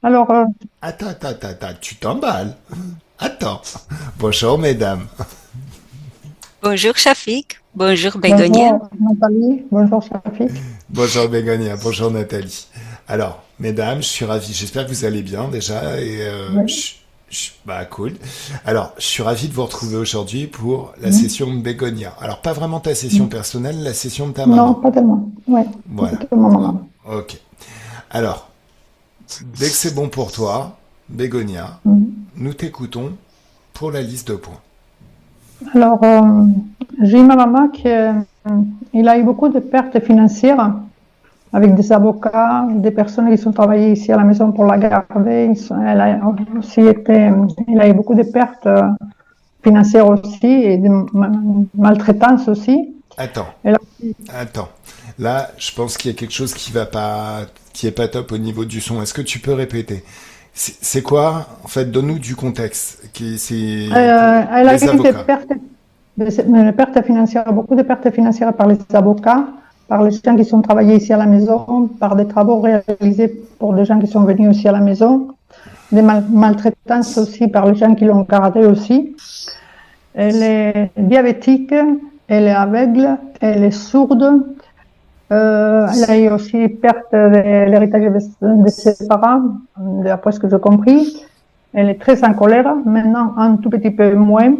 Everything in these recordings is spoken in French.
Alors, Attends, tu t'emballes. Attends. Bonjour, mesdames. Bonjour Shafik, bonjour Bégonia. bonjour Nathalie, bonjour Shafik. Bonjour, Bégonia. Bonjour, Nathalie. Alors, mesdames, je suis ravi. J'espère que vous allez bien déjà. Oui. Bah, cool. Alors, je suis ravi de vous retrouver aujourd'hui pour la Mhm. session de Bégonia. Alors, pas vraiment ta session Mhm. personnelle, la session de ta Non, maman. pas tellement. Ouais, Voilà. plutôt ma Oh, maman. ok. Alors, dès que c'est bon pour toi, Bégonia, Mhm. nous t'écoutons pour la liste de points. Alors, j'ai ma maman il a eu beaucoup de pertes financières avec des avocats, des personnes qui sont travaillées ici à la maison pour la garder. Elle a aussi été, il a eu beaucoup de pertes financières aussi et de maltraitance aussi. Attends, Elle a attends. Là, je pense qu'il y a quelque chose qui est pas top au niveau du son. Est-ce que tu peux répéter? C'est quoi? En fait, donne-nous du contexte. Elle a Les eu avocats. des pertes financières, beaucoup de pertes financières par les avocats, par les gens qui sont travaillés ici à la maison, par des travaux réalisés pour des gens qui sont venus aussi à la maison, des maltraitances aussi par les gens qui l'ont gardée aussi. Elle est diabétique, elle est aveugle, elle est sourde. Elle a eu aussi perte de l'héritage de ses parents, d'après ce que j'ai compris. Elle est très en colère, maintenant un tout petit peu moins.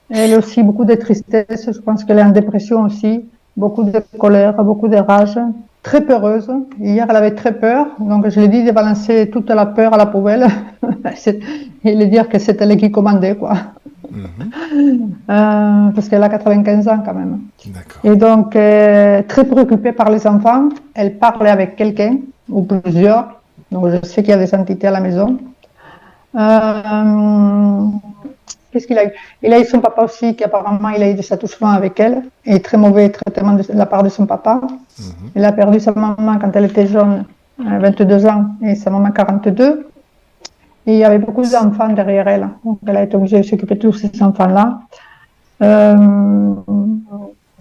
Elle a aussi beaucoup de tristesse, je pense qu'elle est en dépression aussi, beaucoup de colère, beaucoup de rage, très peureuse. Hier, elle avait très peur, donc je lui ai dit de balancer toute la peur à la poubelle et lui dire que c'était elle qui commandait, quoi. Mhm. Parce qu'elle a 95 ans quand même. D'accord. Et donc, très préoccupée par les enfants, elle parlait avec quelqu'un ou plusieurs. Donc, je sais qu'il y a des entités à la maison. Euh, Qu'est-ce qu'il a eu? Il a eu son papa aussi, qui apparemment, il a eu des attouchements avec elle, et très mauvais traitement de la part de son papa. Mhm. Il a perdu sa maman quand elle était jeune, 22 ans, et sa maman 42. Et il y avait beaucoup d'enfants derrière elle. Donc, elle a été obligée de s'occuper de tous ces enfants-là. Euh,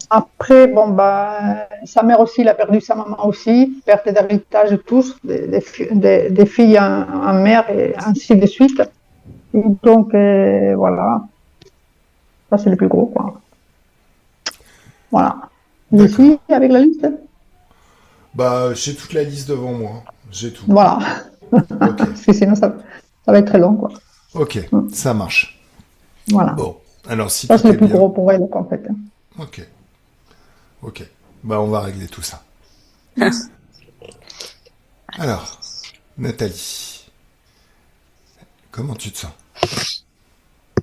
Après, bon, bah, sa mère aussi, il a perdu sa maman aussi, perte d'héritage, tous, des filles en mère, et ainsi de suite. Et donc, voilà, ça c'est le plus gros, quoi. Voilà. Je D'accord. suis avec la liste. Bah, j'ai toute la liste devant moi. J'ai tout. Voilà. Ok. Parce que sinon, ça va être très long, quoi. Ok. Ça marche. Voilà. Bon. Alors, si Ça, c'est tout le est plus bien. gros pour elle, quoi, en fait. Ok. Ok. Bah, on va régler tout ça. Alors, Nathalie, comment tu te sens?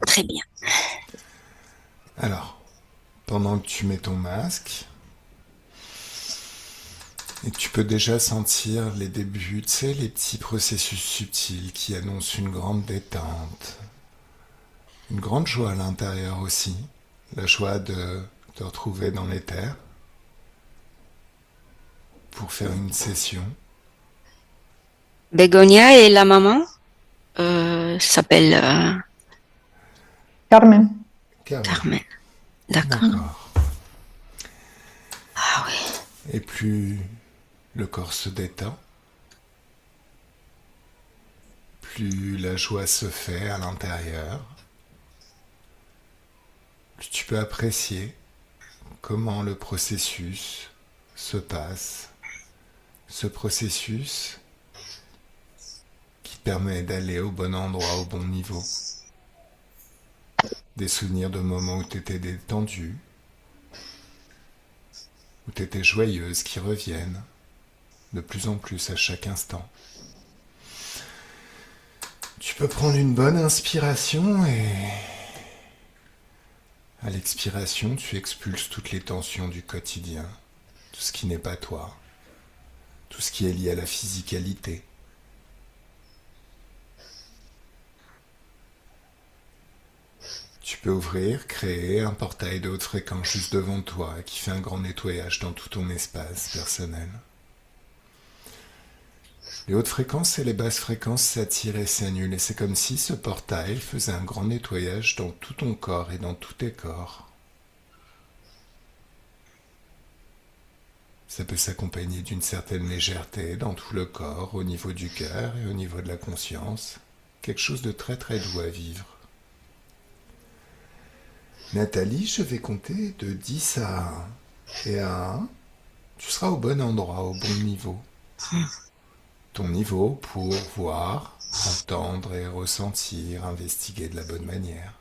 Très bien. Alors, pendant que tu mets ton masque, et tu peux déjà sentir les débuts, tu sais, les petits processus subtils qui annoncent une grande détente, une grande joie à l'intérieur aussi, la joie de te retrouver dans l'éther pour faire une session. Bégonia et la maman s'appelle Carmen. Carmen. Carmen. D'accord. D'accord. Ah oui. Et plus le corps se détend, plus la joie se fait à l'intérieur, plus tu peux apprécier comment le processus se passe. Ce processus qui permet d'aller au bon endroit, au bon niveau. Des souvenirs de moments où tu étais détendu, où tu étais joyeuse qui reviennent de plus en plus à chaque instant. Tu peux prendre une bonne inspiration et à l'expiration, tu expulses toutes les tensions du quotidien, tout ce qui n'est pas toi, tout ce qui est lié à la physicalité. Tu peux ouvrir, créer un portail de haute fréquence juste devant toi qui fait un grand nettoyage dans tout ton espace personnel. Les hautes fréquences et les basses fréquences s'attirent et s'annulent et c'est comme si ce portail faisait un grand nettoyage dans tout ton corps et dans tous tes corps. Ça peut s'accompagner d'une certaine légèreté dans tout le corps, au niveau du cœur et au niveau de la conscience. Quelque chose de très très doux à vivre. Nathalie, je vais compter de 10 à 1. Et à 1, tu seras au bon endroit, au bon niveau. Ton niveau pour voir, entendre et ressentir, investiguer de la bonne manière.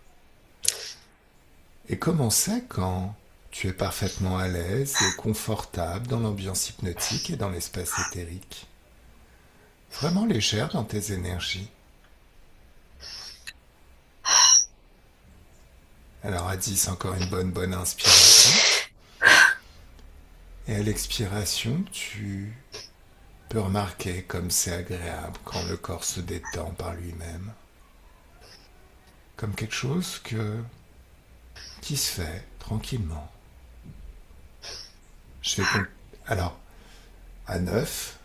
Et comment c'est quand tu es parfaitement à l'aise et confortable dans l'ambiance hypnotique et dans l'espace éthérique. Vraiment légère dans tes énergies. Alors à 10, encore une bonne inspiration. Et à l'expiration, tu peux remarquer comme c'est agréable quand le corps se détend par lui-même. Comme quelque chose qui se fait tranquillement. Alors, à 9,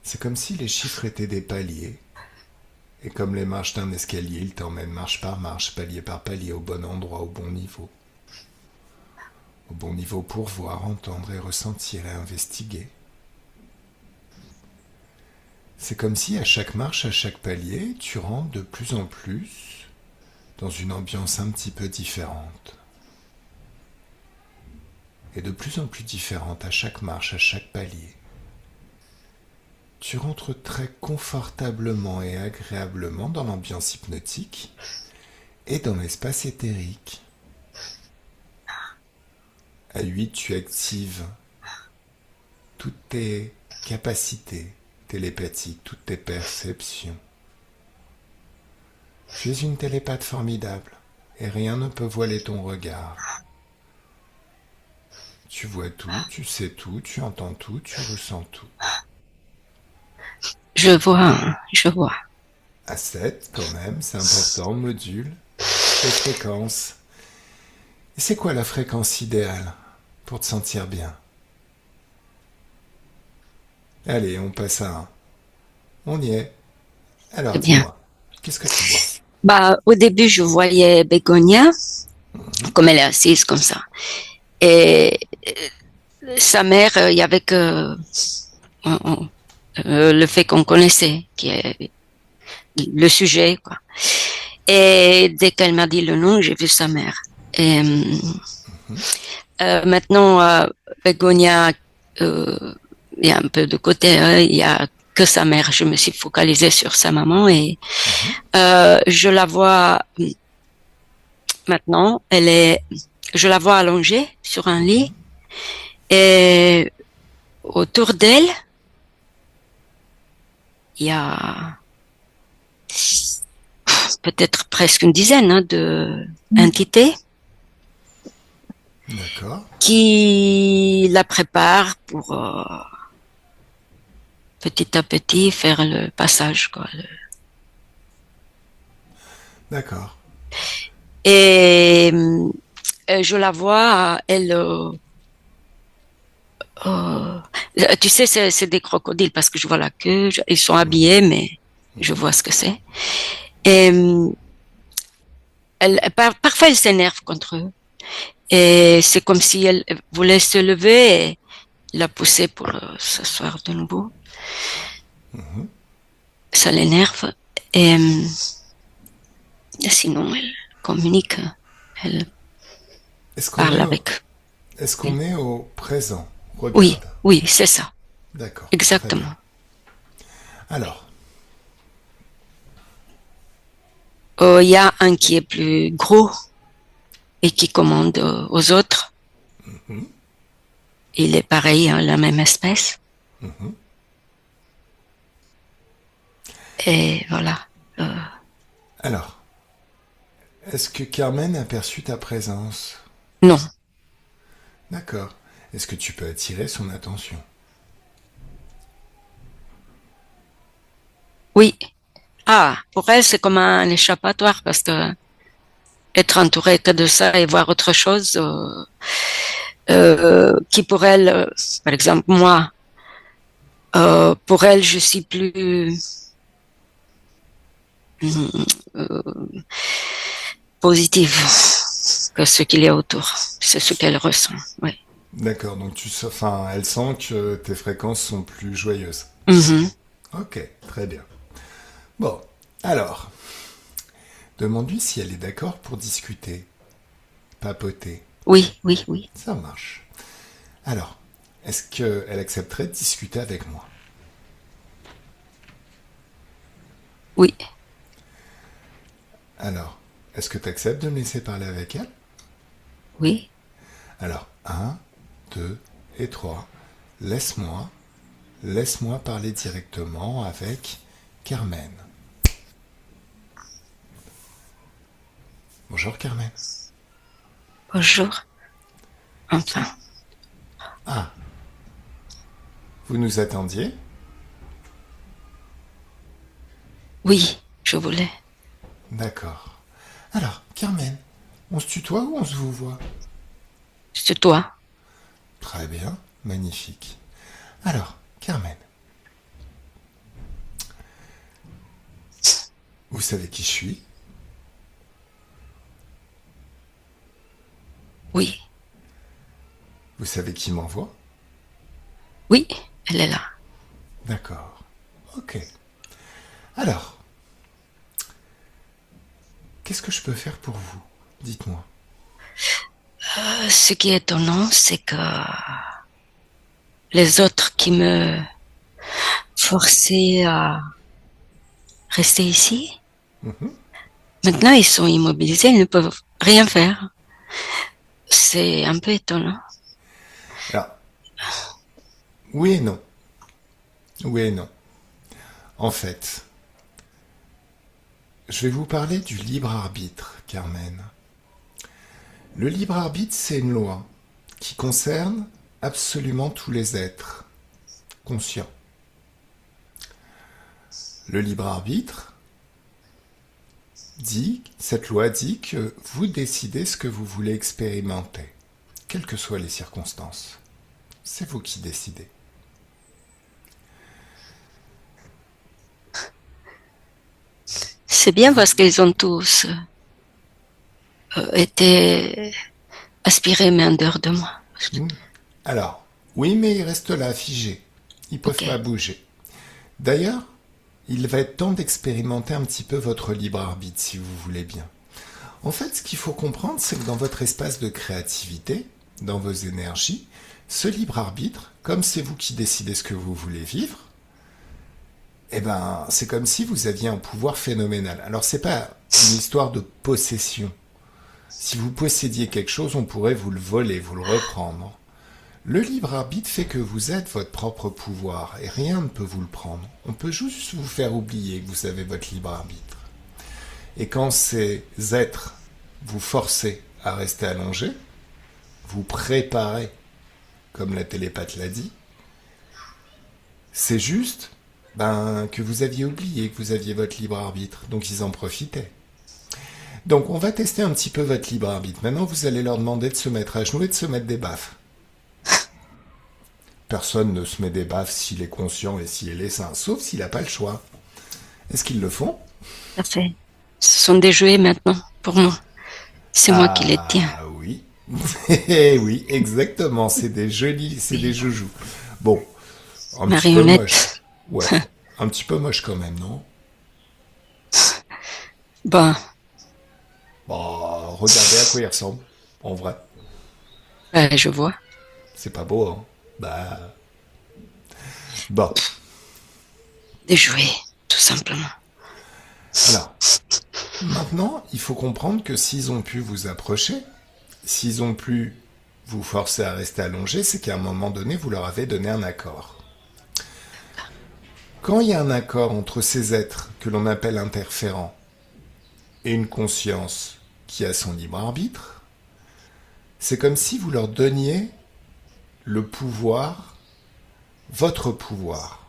c'est comme si les chiffres étaient des paliers. Et comme les marches d'un escalier, ils t'emmènent marche par marche, palier par palier, au bon endroit, au bon niveau. Au bon niveau pour voir, entendre et ressentir et investiguer. C'est comme si à chaque marche, à chaque palier, tu rentres de plus en plus dans une ambiance un petit peu différente. Et de plus en plus différente à chaque marche, à chaque palier. Tu rentres très confortablement et agréablement dans l'ambiance hypnotique et dans l'espace éthérique. À 8, tu actives toutes tes capacités télépathiques, toutes tes perceptions. Tu es une télépathe formidable et rien ne peut voiler ton regard. Tu vois tout, tu sais tout, tu entends tout, tu ressens tout. Je vois. À 7, quand même, c'est important, module, les fréquences. Et c'est quoi la fréquence idéale pour te sentir bien? Allez, on passe à 1. On y est. Alors, dis-moi, qu'est-ce que tu vois? Au début, je voyais Bégonia, comme elle est assise comme ça. Et sa mère, il y avait que le fait qu'on connaissait, qui est le sujet, quoi. Et dès qu'elle m'a dit le nom, j'ai vu sa mère. Et maintenant, Bégonia, il y a un peu de côté, il y a que sa mère. Je me suis focalisée sur sa maman et je la vois maintenant. Je la vois allongée sur un lit et autour d'elle, il y a peut-être presque une dizaine de entités. D'accord. Qui la préparent pour petit à petit faire le passage, quoi. D'accord. Et je la vois, elle, tu sais, c'est des crocodiles parce que je vois la queue, ils sont habillés, mais je vois ce que c'est. Et parfois, elle s'énerve contre eux. Et c'est comme si elle voulait se lever et la pousser pour s'asseoir de nouveau. Ça l'énerve. Et sinon, elle communique. Elle parle avec. Est-ce qu'on est au présent? Regarde. Oui, c'est ça. D'accord. Exactement. Alors. Il y a un qui est plus gros et qui commande aux autres. Il est pareil, hein, la même espèce. Et voilà. Alors, est-ce que Carmen a perçu ta présence? Non. D'accord. Est-ce que tu peux attirer son attention? Oui. Pour elle, c'est comme un échappatoire parce que être entourée que de ça et voir autre chose qui pour elle, par exemple moi, pour elle, je suis plus positive que ce qu'il y a autour. C'est ce qu'elle ressent. Oui. D'accord, donc enfin, elle sent que tes fréquences sont plus joyeuses. Mhm. Ok, très bien. Bon, alors, demande-lui si elle est d'accord pour discuter, papoter. Oui, oui, oui, Ça marche. Alors, est-ce qu'elle accepterait de discuter avec moi? oui, Alors, est-ce que tu acceptes de me laisser parler avec elle? oui. Alors, un, 2 et 3. Laisse-moi parler directement avec Carmen. Bonjour Carmen. Bonjour. Enfin, Ah, vous nous attendiez? oui, je voulais. D'accord. Alors, Carmen, on se tutoie ou on se vous voit? C'est toi. Très bien, magnifique. Alors, Carmen, vous savez qui je suis? Oui, Vous savez qui m'envoie? oui, elle est là. D'accord. Ok. Alors, qu'est-ce que je peux faire pour vous? Dites-moi. Ce qui est étonnant, c'est que les autres qui me forçaient à rester ici, Mhm. maintenant ils sont immobilisés, ils ne peuvent rien faire. C'est un peu étonnant. Alors, oui et non. Oui et non. En fait, je vais vous parler du libre arbitre, Carmen. Le libre arbitre, c'est une loi qui concerne absolument tous les êtres conscients. Le libre arbitre cette loi dit que vous décidez ce que vous voulez expérimenter, quelles que soient les circonstances. C'est vous qui décidez. C'est bien parce qu'ils ont tous été aspirés mais en dehors de moi. Alors, oui, mais ils restent là, figés. Ils ne peuvent Ok. pas bouger. D'ailleurs, il va être temps d'expérimenter un petit peu votre libre arbitre, si vous voulez bien. En fait, ce qu'il faut comprendre, c'est que dans votre espace de créativité, dans vos énergies, ce libre arbitre, comme c'est vous qui décidez ce que vous voulez vivre, eh ben, c'est comme si vous aviez un pouvoir phénoménal. Alors, c'est pas une histoire de possession. Si vous possédiez quelque chose, on pourrait vous le voler, vous le reprendre. Le libre arbitre fait que vous êtes votre propre pouvoir et rien ne peut vous le prendre. On peut juste vous faire oublier que vous avez votre libre arbitre. Et quand ces êtres vous forcez à rester allongé, vous préparez, comme la télépathe l'a dit, c'est juste que vous aviez oublié que vous aviez votre libre arbitre, donc ils en profitaient. Donc on va tester un petit peu votre libre arbitre. Maintenant vous allez leur demander de se mettre à genoux et de se mettre des baffes. Personne ne se met des baffes s'il est conscient et s'il est sain, sauf s'il n'a pas le choix. Est-ce qu'ils le font? Tout à fait. Ce sont des jouets maintenant pour moi. C'est moi qui les tiens. Ah oui. Oui, exactement. C'est des jolis, c'est des joujoux. Bon, un petit peu moche. Marionnettes. Ouais, un petit peu moche quand même, non? Bon, Bah, regardez à quoi il ressemble, en vrai. je vois. C'est pas beau, hein? Bah, bon. Des jouets, tout simplement. Alors, maintenant, il faut comprendre que s'ils ont pu vous approcher, s'ils ont pu vous forcer à rester allongé, c'est qu'à un moment donné, vous leur avez donné un accord. Quand il y a un accord entre ces êtres que l'on appelle interférents et une conscience qui a son libre arbitre, c'est comme si vous leur donniez le pouvoir, votre pouvoir.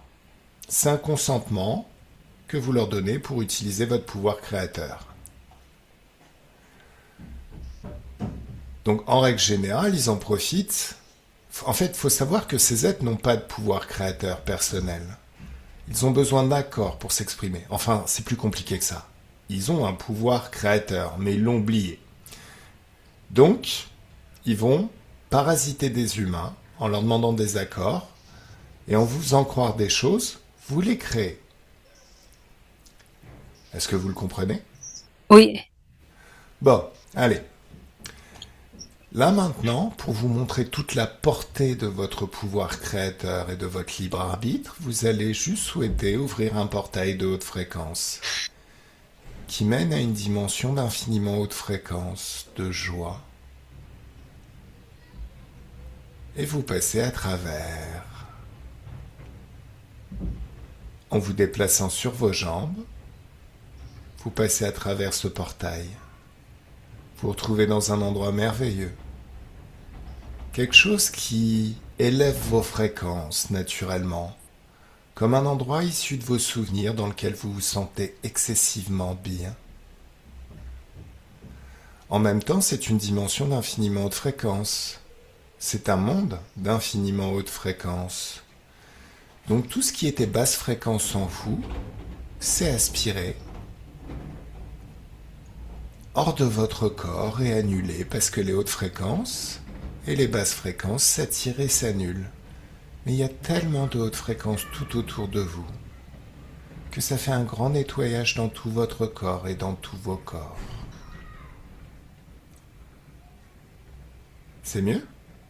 C'est un consentement que vous leur donnez pour utiliser votre pouvoir créateur. Donc en règle générale, ils en profitent. En fait, il faut savoir que ces êtres n'ont pas de pouvoir créateur personnel. Ils ont besoin d'accords pour s'exprimer. Enfin, c'est plus compliqué que ça. Ils ont un pouvoir créateur, mais ils l'ont oublié. Donc, ils vont parasiter des humains en leur demandant des accords et en vous faisant croire des choses, vous les créez. Est-ce que vous le comprenez? Oui, Bon, allez. Là maintenant, pour vous montrer toute la portée de votre pouvoir créateur et de votre libre arbitre, vous allez juste souhaiter ouvrir un portail de haute fréquence qui mène à une dimension d'infiniment haute fréquence, de joie. Et vous passez à travers. En vous déplaçant sur vos jambes, vous passez à travers ce portail. Vous vous retrouvez dans un endroit merveilleux. Quelque chose qui élève vos fréquences naturellement, comme un endroit issu de vos souvenirs dans lequel vous vous sentez excessivement bien. En même temps, c'est une dimension d'infiniment haute fréquence. C'est un monde d'infiniment haute fréquence. Donc tout ce qui était basse fréquence en vous, c'est aspiré hors de votre corps et annulé parce que les hautes fréquences et les basses fréquences s'attirent et s'annulent. Mais il y a tellement de hautes fréquences tout autour de vous que ça fait un grand nettoyage dans tout votre corps et dans tous vos corps. C'est mieux?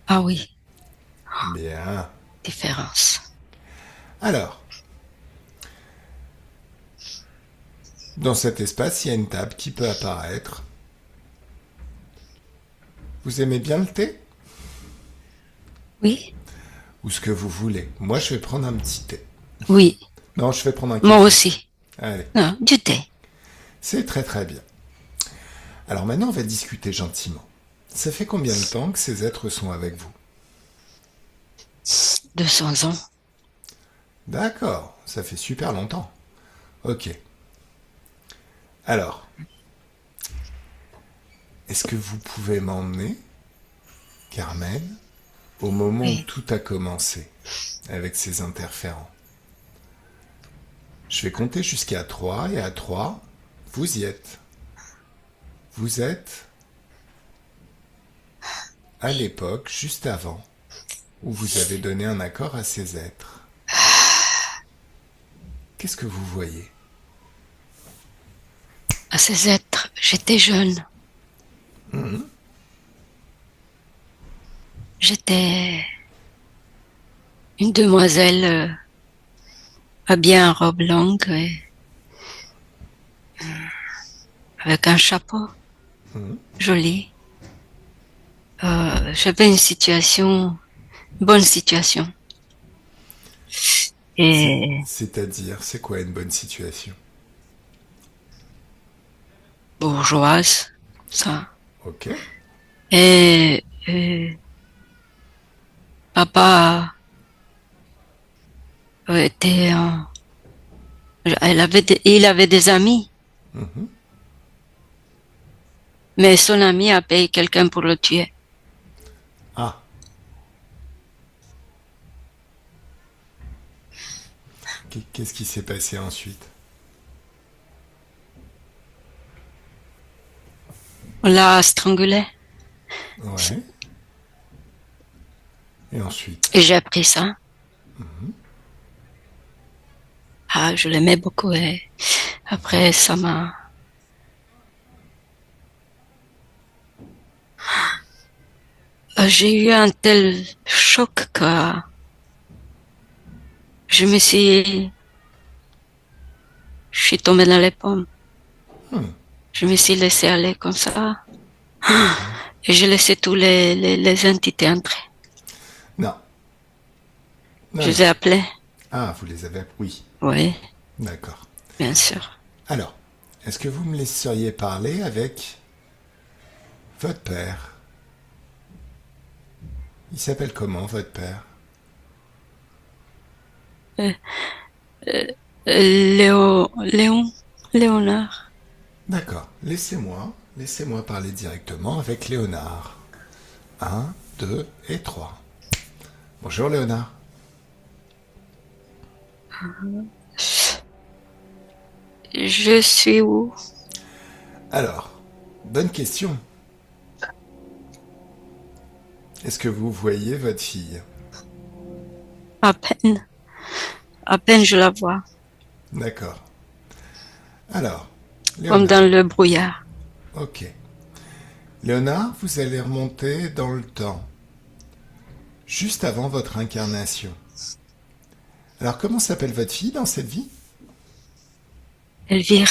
ah oui, Bien. différence. Alors, dans cet espace, il y a une table qui peut apparaître. Vous aimez bien le thé? Oui, Ou ce que vous voulez. Moi, je vais prendre un petit thé. oui, Non, je vais prendre un café. moi aussi. Allez, Non, du thé. c'est très très bien. Alors maintenant, on va discuter gentiment. Ça fait combien de temps que ces êtres sont avec vous? 200 ans. D'accord, ça fait super longtemps. Ok. Alors, est-ce que vous pouvez m'emmener, Carmen, au moment où Oui. tout a commencé, avec ces interférents? Je vais compter jusqu'à 3, et à 3, vous y êtes. Vous êtes à l'époque, juste avant, où vous avez donné un accord à ces êtres. Qu'est-ce que vous voyez? À ces êtres, j'étais jeune. J'étais une demoiselle habillée en robe longue et avec un chapeau joli. J'avais une bonne situation. Et C'est-à-dire, c'est quoi une bonne situation? bourgeoise, ça. Ok. Et papa était, il avait des amis, Mhm. mais son ami a payé quelqu'un pour le tuer. Ah. Qu'est-ce qui s'est passé ensuite? On l'a strangulé. Ouais. Et ensuite? Et j'ai appris ça. Ah, je l'aimais beaucoup et après ça m'a... J'ai eu un tel choc que je me suis... Je suis tombée dans les pommes. Je me suis laissée aller comme ça. Et j'ai laissé tous les entités entrer. Non. Non, Je non. les ai appelés. Ah, vous les avez... Oui. Oui, D'accord. bien sûr. Alors, est-ce que vous me laisseriez parler avec votre père? Il s'appelle comment, votre père? Léonard. D'accord. Laissez-moi parler directement avec Léonard. 1, 2 et 3. Bonjour Léonard. Je suis où? Alors, bonne question. Est-ce que vous voyez votre fille? À peine. À peine je la vois. D'accord. Alors, Comme Léonard. dans le brouillard. Ok. Léonard, vous allez remonter dans le temps, juste avant votre incarnation. Alors, comment s'appelle votre fille dans cette vie? Elvire.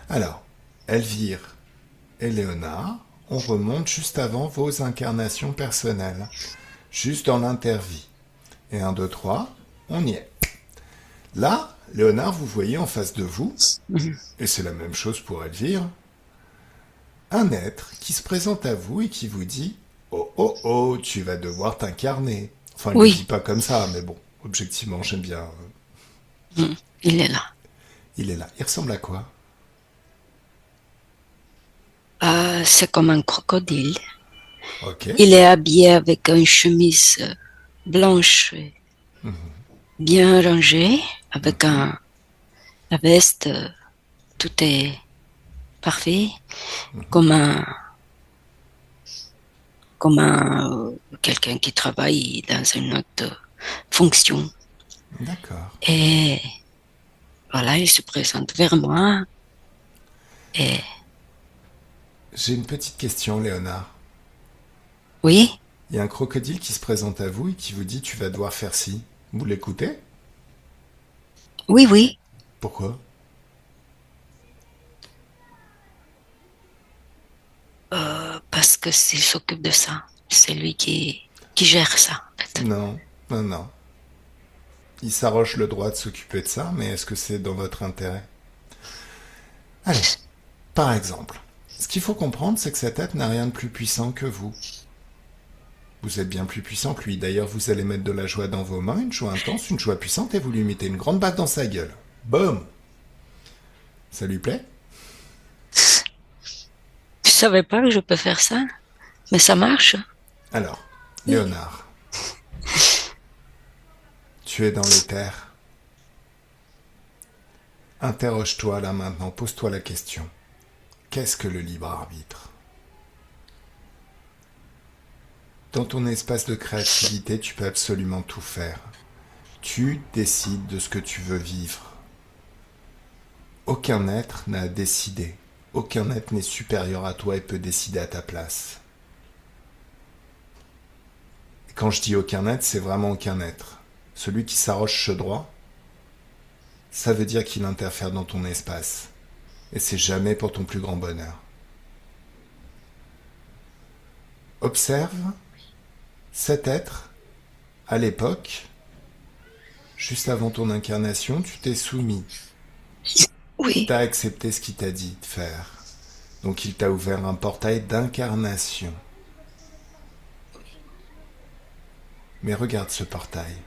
Alors, Elvire et Léonard, on remonte juste avant vos incarnations personnelles, juste dans l'intervie. Et 1, 2, 3, on y est. Là, Léonard, vous voyez en face de vous, et c'est la même chose pour Elvire, un être qui se présente à vous et qui vous dit « Oh, oh, oh, tu vas devoir t'incarner ». Enfin, il ne Oui. le dit pas comme ça, mais bon, objectivement, j'aime bien. Il est là. Il est là. Il ressemble à quoi? C'est comme un crocodile. Ok. Il est habillé avec une chemise blanche, bien rangée, avec la veste, tout est parfait, comme quelqu'un qui travaille dans une autre fonction. D'accord. Et voilà, il se présente vers moi. Et J'ai une petite question, Léonard. oui, Il y a un crocodile qui se présente à vous et qui vous dit « Tu vas devoir faire ci ». Vous l'écoutez? oui, oui. Pourquoi? Parce que s'il s'occupe de ça, c'est lui qui gère ça. En fait. Non, non, non. Il s'arroge le droit de s'occuper de ça, mais est-ce que c'est dans votre intérêt? Allez, par exemple, ce qu'il faut comprendre, c'est que cet être n'a rien de plus puissant que vous. Vous êtes bien plus puissant que lui. D'ailleurs, vous allez mettre de la joie dans vos mains, une joie intense, une joie puissante, et vous lui mettez une grande baffe dans sa gueule. Boum! Ça lui plaît? Je savais pas que je peux faire ça, mais ça marche. Alors, Léonard, tu es dans l'éther. Interroge-toi là maintenant, pose-toi la question. Qu'est-ce que le libre arbitre? Dans ton espace de créativité, tu peux absolument tout faire. Tu décides de ce que tu veux vivre. Aucun être n'a à décider. Aucun être n'est supérieur à toi et peut décider à ta place. Et quand je dis aucun être, c'est vraiment aucun être. Celui qui s'arroge ce droit, ça veut dire qu'il interfère dans ton espace. Et c'est jamais pour ton plus grand bonheur. Observe cet être, à l'époque, juste avant ton incarnation, tu t'es soumis. Oui, T'as accepté ce qu'il t'a dit de faire. Donc il t'a ouvert un portail d'incarnation. Mais regarde ce portail.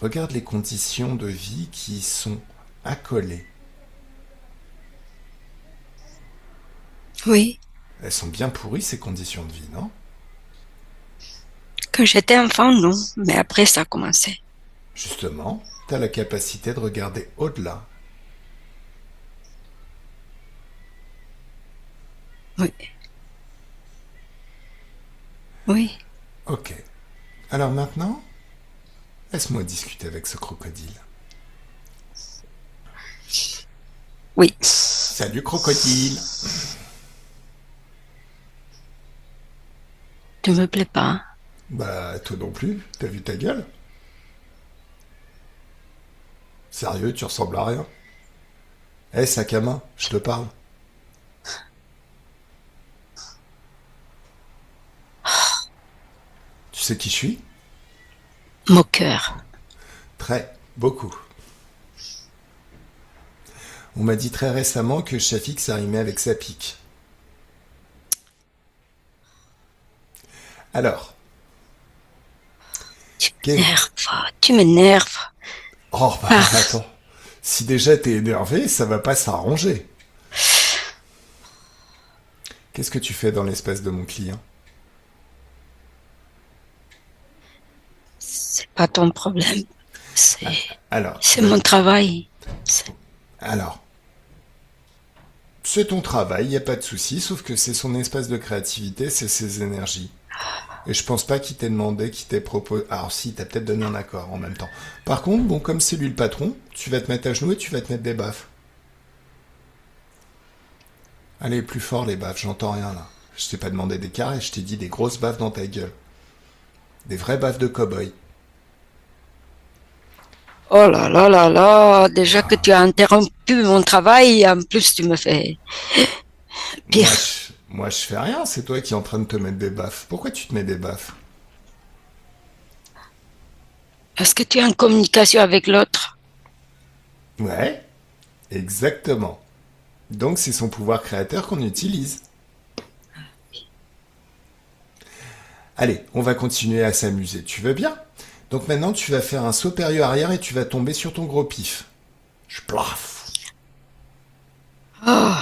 Regarde les conditions de vie qui y sont accolées. oui. Elles sont bien pourries ces conditions de vie, non? Quand j'étais enfant, non, mais après ça a commencé. Justement, t'as la capacité de regarder au-delà. Oui. Oui. Ok. Alors maintenant, laisse-moi discuter avec ce crocodile. Oui. Salut crocodile. Tu me plais pas. Bah toi non plus, t'as vu ta gueule? Sérieux, tu ressembles à rien. Eh sac à main, je te parle. Tu sais qui je suis? Moqueur. Très, beaucoup. On m'a dit très récemment que Shafik s'arrimait avec sa pique. Alors, Tu quel... m'énerves. Tu m'énerves. Oh bah attends, si déjà t'es énervé, ça va pas s'arranger. Qu'est-ce que tu fais dans l'espace de mon client? C'est pas ton problème. Alors, C'est mon travail. alors, c'est ton travail, y a pas de souci, sauf que c'est son espace de créativité, c'est ses énergies. Et je pense pas qu'il t'ait demandé, qu'il t'ait proposé... Alors si, t'as peut-être donné un accord en même temps. Par contre, bon, comme c'est lui le patron, tu vas te mettre à genoux et tu vas te mettre des baffes. Allez, plus fort les baffes, j'entends rien là. Je t'ai pas demandé des carrés, je t'ai dit des grosses baffes dans ta gueule. Des vraies baffes de cow-boy. Oh là là là là, déjà que Ah, tu as interrompu mon travail, en plus tu me fais moi, pire. je fais rien, c'est toi qui es en train de te mettre des baffes. Pourquoi tu te mets des baffes? Est-ce que tu es en communication avec l'autre? Ouais, exactement. Donc c'est son pouvoir créateur qu'on utilise. Allez, on va continuer à s'amuser. Tu veux bien? Donc maintenant, tu vas faire un saut périlleux arrière et tu vas tomber sur ton gros pif. Je plaf. Oh,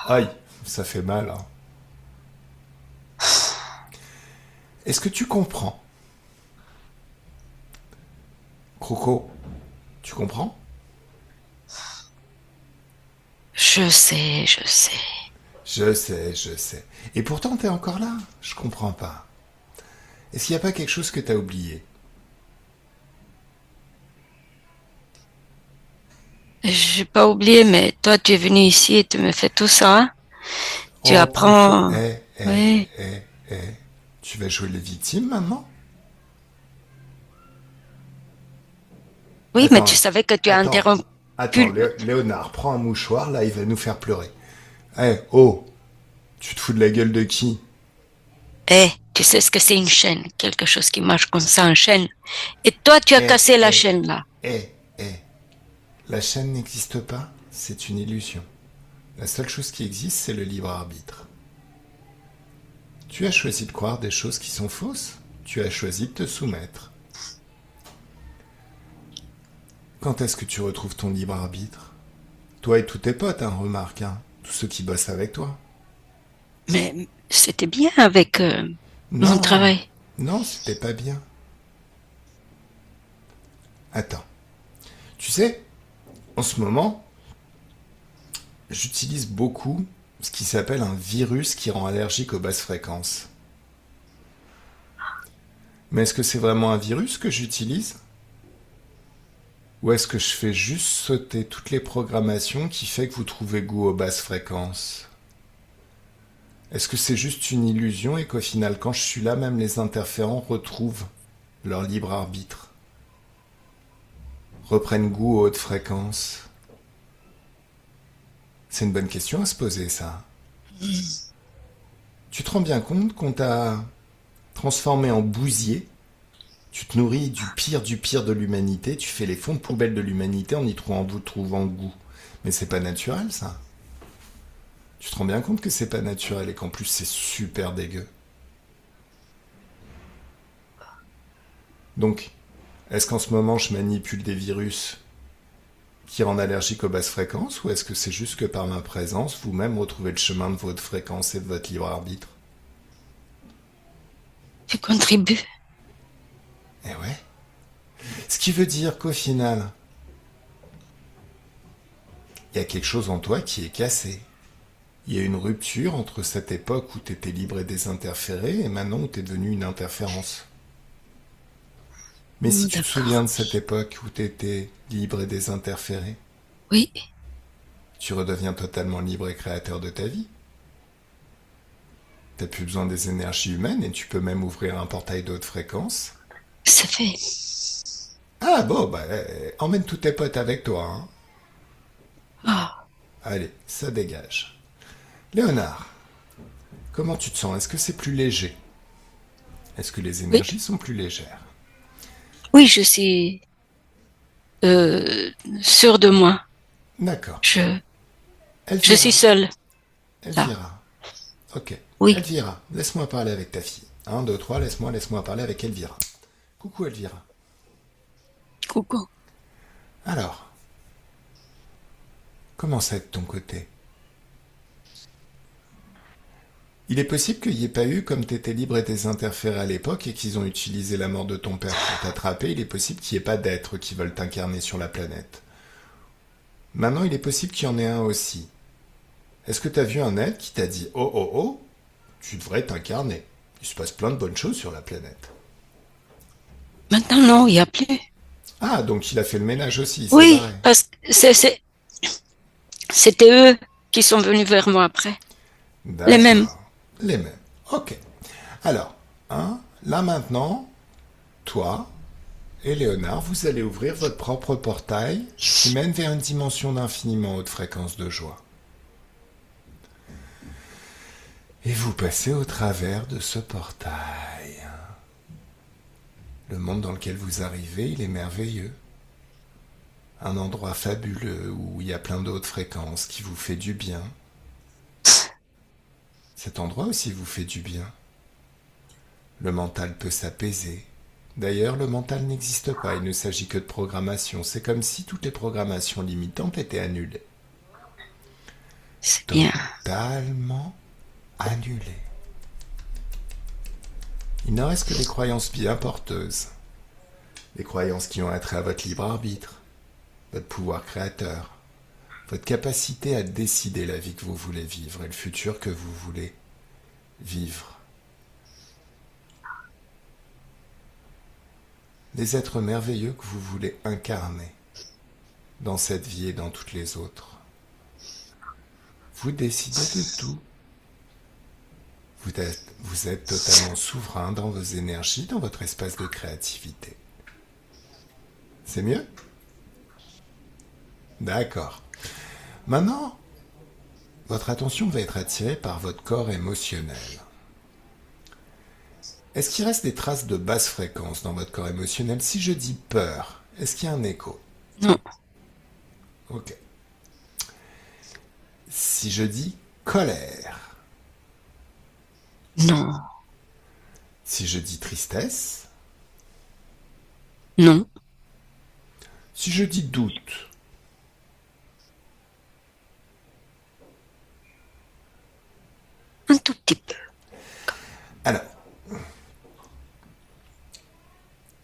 Aïe, ça fait mal. Hein. Est-ce que tu comprends? Croco, tu comprends? je sais, je sais. Je sais, je sais. Et pourtant, t'es encore là. Je comprends pas. Est-ce qu'il n'y a pas quelque chose que t'as oublié? J'ai pas oublié, mais toi tu es venu ici et tu me fais tout ça. Tu Oh, Croco, apprends. Oui. Tu vas jouer les victimes maintenant? Oui, mais tu Attends, savais que tu as attends, interrompu. attends, Léonard, prends un mouchoir, là, il va nous faire pleurer. Eh, oh, tu te fous de la gueule de qui? Eh, tu sais ce que c'est une chaîne, quelque chose qui marche comme ça en chaîne. Et toi, tu as Eh, cassé la eh, chaîne là. eh. La chaîne n'existe pas, c'est une illusion. La seule chose qui existe, c'est le libre arbitre. Tu as choisi de croire des choses qui sont fausses. Tu as choisi de te soumettre. Quand est-ce que tu retrouves ton libre arbitre? Toi et tous tes potes, hein, remarque, hein. Tous ceux qui bossent avec toi. Mais c'était bien avec mon Non, travail. non, c'était pas bien. Attends. Tu sais, en ce moment, j'utilise beaucoup ce qui s'appelle un virus qui rend allergique aux basses fréquences. Mais est-ce que c'est vraiment un virus que j'utilise? Ou est-ce que je fais juste sauter toutes les programmations qui fait que vous trouvez goût aux basses fréquences? Est-ce que c'est juste une illusion et qu'au final, quand je suis là, même les interférents retrouvent leur libre arbitre, reprennent goût aux hautes fréquences? C'est une bonne question à se poser, ça. Tu te rends bien compte qu'on t'a transformé en bousier? Tu te nourris du pire de l'humanité, tu fais les fonds de poubelle de l'humanité en y trouvant goût. Mais c'est pas naturel, ça. Tu te rends bien compte que c'est pas naturel et qu'en plus c'est super dégueu. Donc, est-ce qu'en ce moment je manipule des virus qui rendent allergiques aux basses fréquences ou est-ce que c'est juste que par ma présence, vous-même retrouvez le chemin de votre fréquence et de votre libre arbitre? Tu contribues. Eh ouais. Ce qui veut dire qu'au final, il y a quelque chose en toi qui est cassé. Il y a une rupture entre cette époque où tu étais libre et désinterféré et maintenant où tu es devenu une interférence. Mais si tu te souviens D'accord. de cette époque où tu étais libre et désinterféré, Oui, tu redeviens totalement libre et créateur de ta vie. T'as plus besoin des énergies humaines et tu peux même ouvrir un portail de haute fréquence. c'est fait. Ah bon, bah, emmène tous tes potes avec toi, hein. Oh, Allez, ça dégage. Léonard, comment tu te sens? Est-ce que c'est plus léger? Est-ce que les oui, énergies sont plus légères? oui, je suis sûre de moi. D'accord. Je, je suis Elvira, seule là. Elvira. Ok. Oui, Elvira, laisse-moi parler avec ta fille. Un, deux, trois, laisse-moi parler avec Elvira. Coucou Elvira. coucou. Alors, comment ça de ton côté? Il est possible qu'il n'y ait pas eu, comme t'étais libre et désinterféré à l'époque et qu'ils ont utilisé la mort de ton père pour t'attraper, il est possible qu'il n'y ait pas d'êtres qui veulent t'incarner sur la planète. Maintenant, il est possible qu'il y en ait un aussi. Est-ce que t'as vu un être qui t'a dit « Oh, oh, oh, tu devrais t'incarner » Il se passe plein de bonnes choses sur la planète. Maintenant, non, il n'y a plus. Ah, donc il a fait le ménage aussi, il s'est Oui, barré. parce que c'était eux qui sont venus vers moi après. Les mêmes. D'accord. Les mêmes. Ok. Alors, là maintenant, toi et Léonard, vous allez ouvrir votre propre portail qui mène vers une dimension d'infiniment haute fréquence de joie. Et vous passez au travers de ce portail. Le monde dans lequel vous arrivez, il est merveilleux. Un endroit fabuleux où il y a plein d'autres fréquences qui vous fait du bien. Cet endroit aussi vous fait du bien. Le mental peut s'apaiser. D'ailleurs, le mental n'existe pas, il ne s'agit que de programmation. C'est comme si toutes les programmations limitantes étaient annulées. C'est bien. Totalement annulées. Il ne reste que des croyances bien porteuses. Des croyances qui ont attrait à votre libre arbitre, votre pouvoir créateur, votre capacité à décider la vie que vous voulez vivre et le futur que vous voulez vivre. Les êtres merveilleux que vous voulez incarner dans cette vie et dans toutes les autres. Vous décidez de tout. Vous êtes totalement souverain dans vos énergies, dans votre espace de créativité. C'est mieux ? D'accord. Maintenant, votre attention va être attirée par votre corps émotionnel. Est-ce qu'il reste des traces de basse fréquence dans votre corps émotionnel ? Si je dis peur, est-ce qu'il y a un écho ? Non, Ok. Si je dis colère, non, si je dis tristesse, non, si je dis doute, un tout petit peu. alors,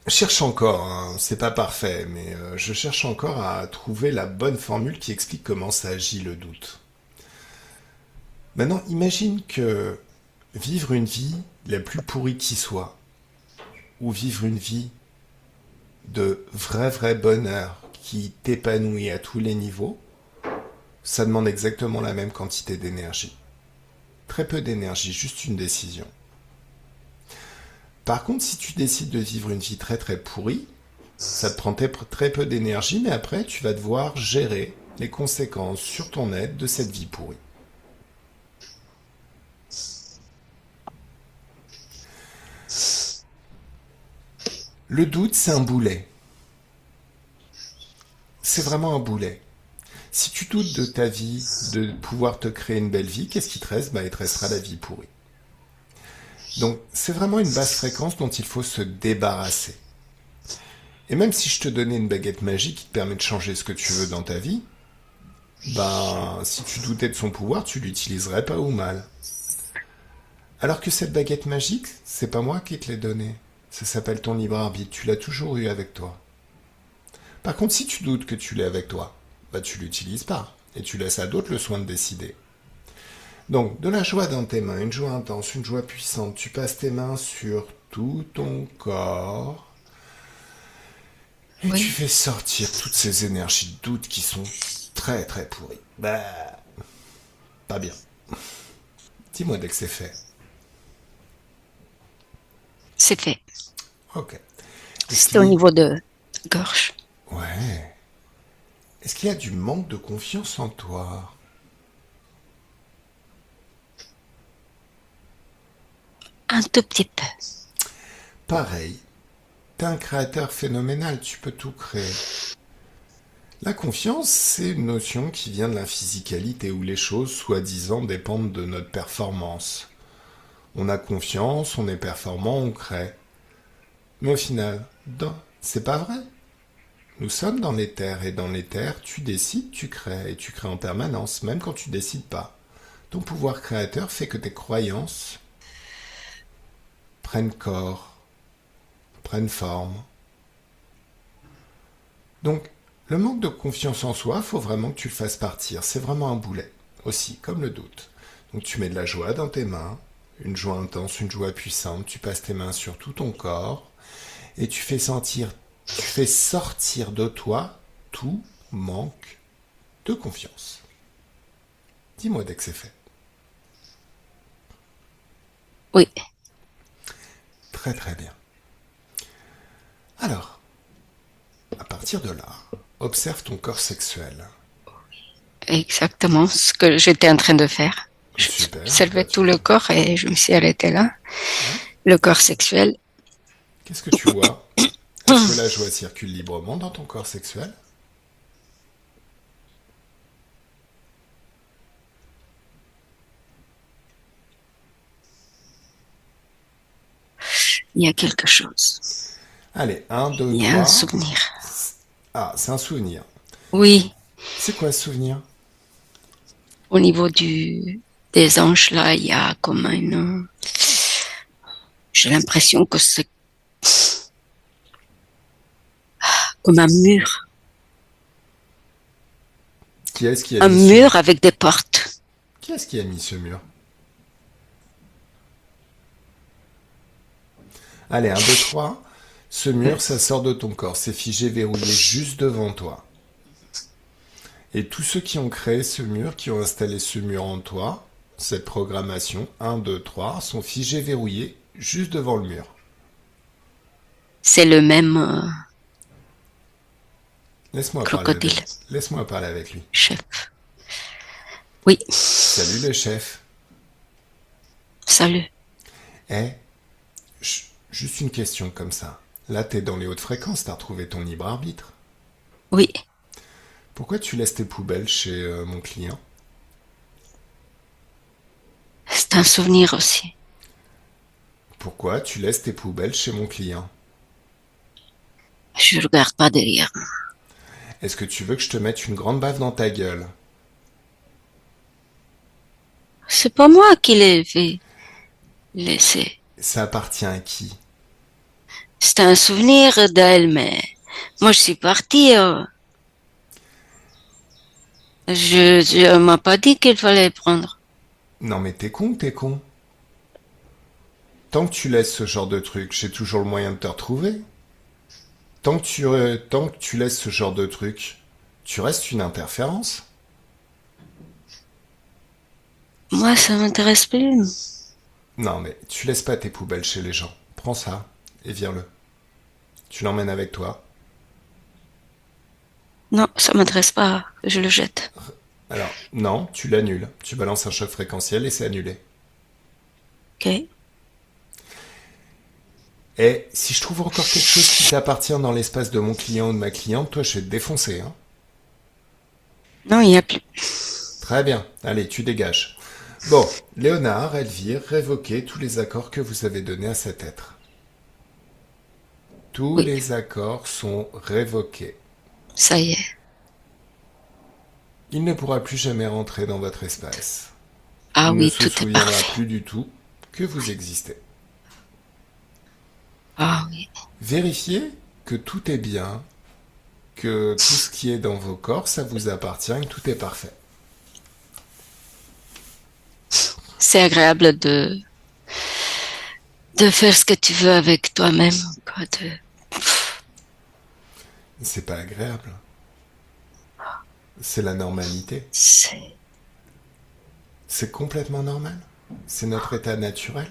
je cherche encore, hein, c'est pas parfait, mais je cherche encore à trouver la bonne formule qui explique comment ça agit le doute. Maintenant, imagine que vivre une vie la plus pourrie qui soit, ou vivre une vie de vrai bonheur qui t'épanouit à tous les niveaux, ça demande exactement la même quantité d'énergie. Très peu d'énergie, juste une décision. Par contre, si tu décides de vivre une vie très pourrie, ça te prend très peu d'énergie, mais après, tu vas devoir gérer les conséquences sur ton être de cette vie pourrie. Le doute, c'est un boulet. C'est vraiment un boulet. Si tu doutes de ta vie, de pouvoir te créer une belle vie, qu'est-ce qui te reste ? Il te restera la vie pourrie. Donc, c'est vraiment une basse fréquence dont il faut se débarrasser. Et même si je te donnais une baguette magique qui te permet de changer ce que tu veux dans ta vie, si tu doutais de son pouvoir, tu l'utiliserais pas ou mal. Alors que cette baguette magique, c'est pas moi qui te l'ai donnée. Ça s'appelle ton libre arbitre, tu l'as toujours eu avec toi. Par contre, si tu doutes que tu l'as avec toi, tu l'utilises pas, et tu laisses à d'autres le soin de décider. Donc, de la joie dans tes mains, une joie intense, une joie puissante, tu passes tes mains sur tout ton corps, et Oui. tu fais sortir toutes ces énergies de doute qui sont très pourries. Pas bien. Dis-moi dès que c'est fait. C'est fait. Ok. C'était au niveau de gorge. Ouais. Est-ce qu'il y a du manque de confiance en toi ? Un tout petit peu. Pareil. T'es un créateur phénoménal, tu peux tout créer. La confiance, c'est une notion qui vient de la physicalité où les choses, soi-disant, dépendent de notre performance. On a confiance, on est performant, on crée. Mais au final, c'est pas vrai. Nous sommes dans l'éther, et dans l'éther, tu décides, tu crées, et tu crées en permanence, même quand tu décides pas. Ton pouvoir créateur fait que tes croyances prennent corps, prennent forme. Donc, le manque de confiance en soi, faut vraiment que tu le fasses partir. C'est vraiment un boulet, aussi, comme le doute. Donc tu mets de la joie dans tes mains, une joie intense, une joie puissante. Tu passes tes mains sur tout ton corps et tu fais sortir de toi tout manque de confiance. Dis-moi dès que c'est fait. Oui, Très très bien. Alors, à partir de là, observe ton corps sexuel. exactement ce que j'étais en train de faire. Je Super. observais tout le corps et je me suis arrêtée là. Ouais. Le corps sexuel. Qu'est-ce que tu vois? Est-ce que la joie circule librement dans ton corps sexuel? Il y a quelque chose. Allez, un, deux, Il y a un trois. souvenir. Ah, c'est un souvenir. Oui, C'est quoi ce souvenir? au niveau des hanches, là, il y a comme j'ai l'impression que c'est comme un mur. Qui est-ce qui a Un mis mur avec des portes. Qui est-ce qui a mis ce mur? Allez, un, deux, trois. Ce mur, ça sort de ton corps. C'est figé, verrouillé juste devant toi. Et tous ceux qui ont créé ce mur, qui ont installé ce mur en toi, cette programmation, un, 2, 3, sont figés, verrouillés juste devant le mur. C'est le même Laisse-moi crocodile, parler avec lui. chef. Oui, Salut le chef. salut. Eh, juste une question comme ça. Là, t'es dans les hautes fréquences, t'as retrouvé ton libre arbitre. Oui, Pourquoi tu laisses tes poubelles chez mon client? c'est un souvenir aussi. Pourquoi tu laisses tes poubelles chez mon client? Je regarde pas derrière. Est-ce que tu veux que je te mette une grande baffe dans ta gueule? C'est pas moi qui l'ai fait laisser. Ça appartient à qui? C'est un souvenir d'elle, mais moi je suis partie. Je m'a pas dit qu'il fallait prendre. Non mais t'es con ou t'es con? Tant que tu laisses ce genre de truc, j'ai toujours le moyen de te retrouver. Tant que tu laisses ce genre de truc, tu restes une interférence. Moi, ça m'intéresse plus. Non mais tu laisses pas tes poubelles chez les gens. Prends ça et vire-le. Tu l'emmènes avec toi. Non, ça m'intéresse pas. Je le jette. Alors, non, tu l'annules. Tu balances un choc fréquentiel et c'est annulé. Ok. Et si je trouve encore quelque chose qui t'appartient dans l'espace de mon client ou de ma cliente, toi je vais te défoncer. Hein. Non, il y a plus. Très bien. Allez, tu dégages. Bon, Léonard, Elvire, révoquez tous les accords que vous avez donnés à cet être. Tous Oui, les accords sont révoqués. ça y est. Il ne pourra plus jamais rentrer dans votre espace. Ah Il ne oui, se tout est souviendra parfait. plus du tout que vous existez. Ah oui. Vérifiez que tout est bien, que tout ce qui est dans vos corps, ça vous appartient et que tout est parfait. C'est agréable de faire ce que tu veux avec toi-même, quoi. C'est pas agréable. C'est la normalité. C'est, C'est complètement normal. C'est notre état naturel.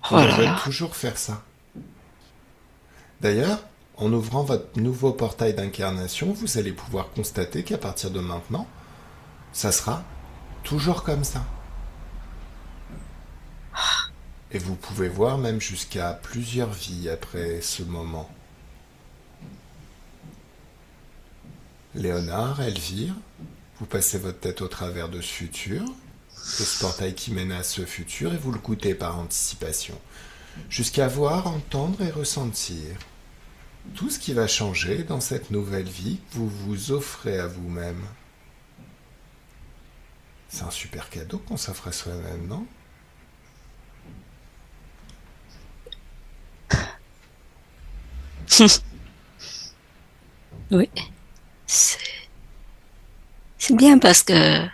On oh là devrait là. toujours faire ça. D'ailleurs, en ouvrant votre nouveau portail d'incarnation, vous allez pouvoir constater qu'à partir de maintenant, ça sera toujours comme ça. Et vous pouvez voir même jusqu'à plusieurs vies après ce moment. Léonard, Elvire, vous passez votre tête au travers de ce futur, de ce portail qui mène à ce futur, et vous le goûtez par anticipation, jusqu'à voir, entendre et ressentir tout ce qui va changer dans cette nouvelle vie que vous vous offrez à vous-même. C'est un super cadeau qu'on s'offre à soi-même, non? Oui. C'est, c'est bien parce que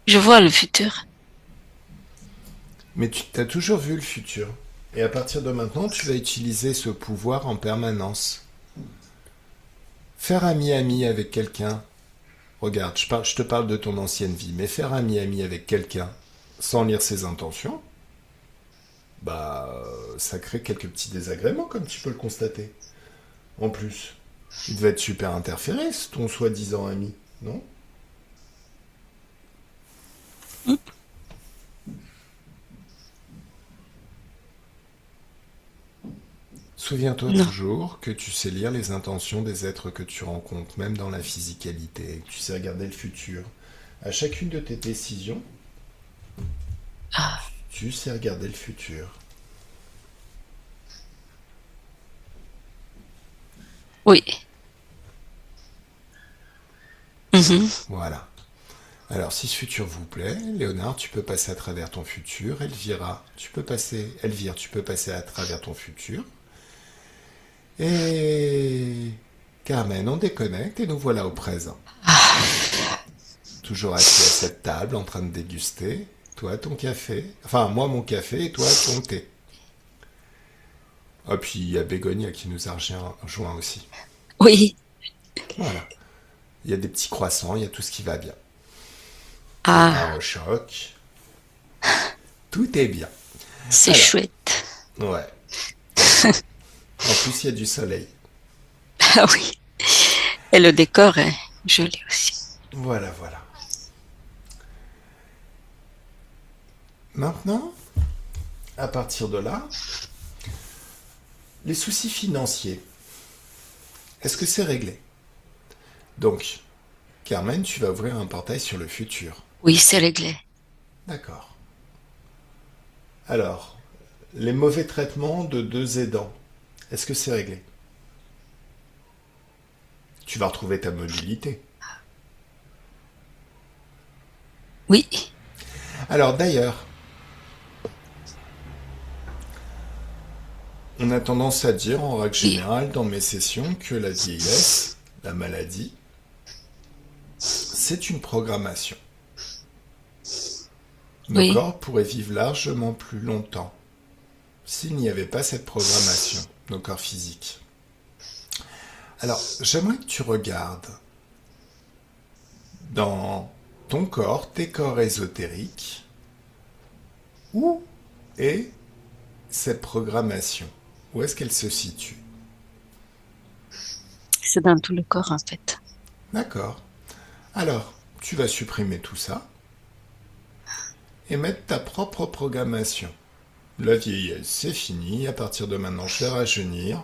Je vois le futur. Mais tu as toujours vu le futur. Et à partir de maintenant, tu vas utiliser ce pouvoir en permanence. Faire ami-ami avec quelqu'un. Regarde, je te parle de ton ancienne vie, mais faire ami-ami avec quelqu'un sans lire ses intentions, ça crée quelques petits désagréments, comme tu peux le constater. En plus, il devait être super interféré, ton soi-disant ami, non? Hmm. Souviens-toi Non. toujours que tu sais lire les intentions des êtres que tu rencontres, même dans la physicalité, que tu sais regarder le futur. À chacune de tes décisions, Ah, tu sais regarder le futur. oui. Mhm. Voilà. Alors, si ce futur vous plaît, Léonard, tu peux passer à travers ton futur. Elvira, Elvire, tu peux passer à travers ton futur. Et Carmen, on déconnecte et nous voilà au présent. Toujours assis à cette table en train de déguster. Toi, ton café. Enfin, moi, mon café et toi, ton thé. Ah, puis il y a Bégonia qui nous a rejoint aussi. Oui. Voilà. Il y a des petits croissants, il y a tout ce qui va bien. Il y a Ah, pas au choc. Tout est bien. c'est Alors, chouette. ouais. En plus, il y a du soleil. Ah oui. Et le décor est joli aussi. Voilà, voilà. Maintenant, à partir de là, les soucis financiers, est-ce que c'est réglé? Donc, Carmen, tu vas ouvrir un portail sur le futur. Oui, c'est réglé. D'accord. Alors, les mauvais traitements de 2 aidants, est-ce que c'est réglé? Tu vas retrouver ta mobilité. Oui. Alors d'ailleurs, on a tendance à dire en règle Oui. générale dans mes sessions que la vieillesse, la maladie, c'est une programmation. Nos Oui. corps pourraient vivre largement plus longtemps s'il n'y avait pas cette programmation, nos corps physiques. Alors, j'aimerais que tu regardes dans ton corps, tes corps ésotériques, où est cette programmation? Où est-ce qu'elle se situe? C'est dans tout le corps en fait. D'accord. Alors, tu vas supprimer tout ça et mettre ta propre programmation. La vieillesse, c'est fini. À partir de maintenant, je vais rajeunir,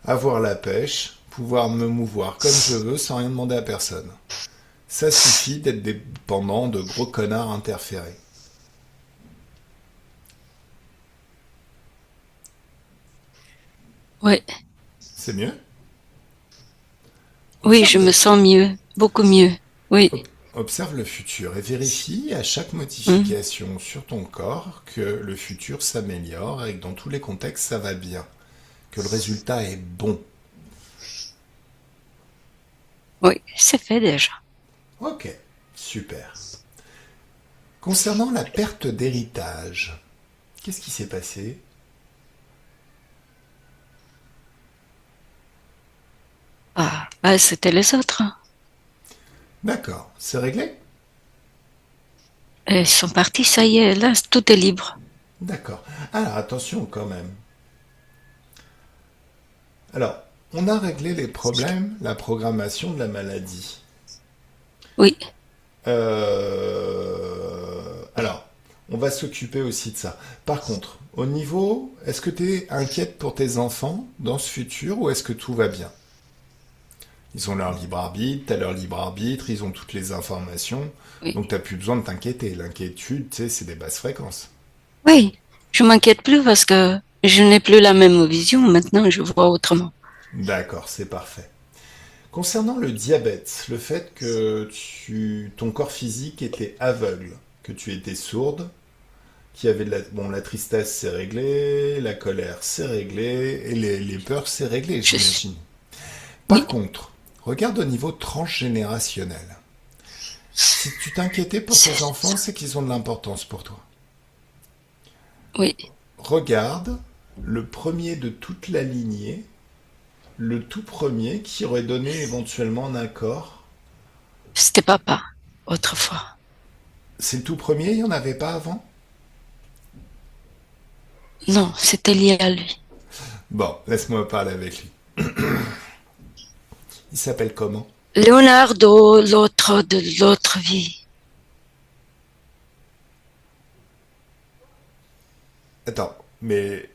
avoir la pêche, pouvoir me mouvoir comme je veux sans rien demander à personne. Ça suffit d'être dépendant de gros connards interférés. Oui. C'est mieux? Oui, je Observe me sens mieux. Beaucoup mieux. Oui. Observe le futur et vérifie à chaque Mhm. modification sur ton corps que le futur s'améliore et que dans tous les contextes ça va bien, que le résultat est bon. Oui, c'est fait déjà. Ok, super. Concernant la perte d'héritage, qu'est-ce qui s'est passé? Ah, bah, c'était les autres. D'accord, c'est réglé? Ils sont partis, ça y est, là, tout est libre. D'accord. Alors attention quand même. Alors, on a réglé les problèmes, la programmation de la maladie. Oui. Alors, on va s'occuper aussi de ça. Par contre, au niveau, est-ce que tu es inquiète pour tes enfants dans ce futur ou est-ce que tout va bien? Ils ont leur libre arbitre, t'as leur libre arbitre, ils ont toutes les informations, Oui. donc t'as plus besoin de t'inquiéter. L'inquiétude, tu sais, c'est des basses fréquences. Oui. Je m'inquiète plus parce que je n'ai plus la même vision. Maintenant, je vois autrement. D'accord, c'est parfait. Concernant le diabète, le fait que ton corps physique était aveugle, que tu étais sourde, qu'il y avait la tristesse c'est réglé, la colère c'est réglé, et les peurs c'est réglé, Je suis. j'imagine. Oui. Par contre, regarde au niveau transgénérationnel. Si tu t'inquiétais pour tes enfants, c'est qu'ils ont de l'importance pour toi. Oui, Regarde le premier de toute la lignée, le tout premier qui aurait donné éventuellement un accord. c'était papa, autrefois. C'est le tout premier, il n'y en avait pas avant? Non, c'était lié à lui. Bon, laisse-moi parler avec lui. Il s'appelle comment? Leonardo, l'autre de l'autre vie. Attends, mais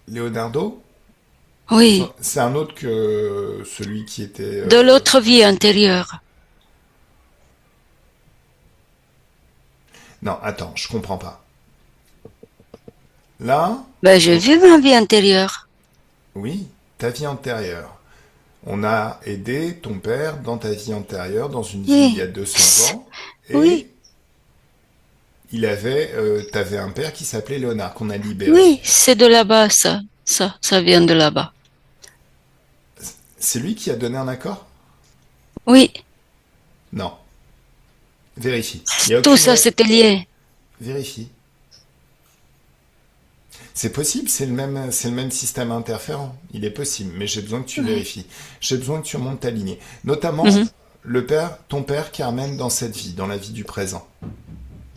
Leonardo, Oui, c'est un autre que celui qui était... de l'autre vie antérieure. Non, attends, je comprends pas. Là, Ben, j'ai vu ma vie antérieure. oui, ta vie antérieure. On a aidé ton père dans ta vie antérieure, dans une vie il y Oui, a 200 ans, et oui, t'avais un père qui s'appelait Léonard, qu'on a libéré. oui, c'est de là-bas, ça vient de là-bas. C'est lui qui a donné un accord? Oui, Non. Vérifie. Il y a tout aucune... ça, c'était lié. Vérifie. C'est possible, c'est le même système interférent. Il est possible, mais j'ai besoin que tu Oui. vérifies. J'ai besoin que tu remontes ta lignée. Notamment, Mhm. ton père qui ramène dans cette vie, dans la vie du présent.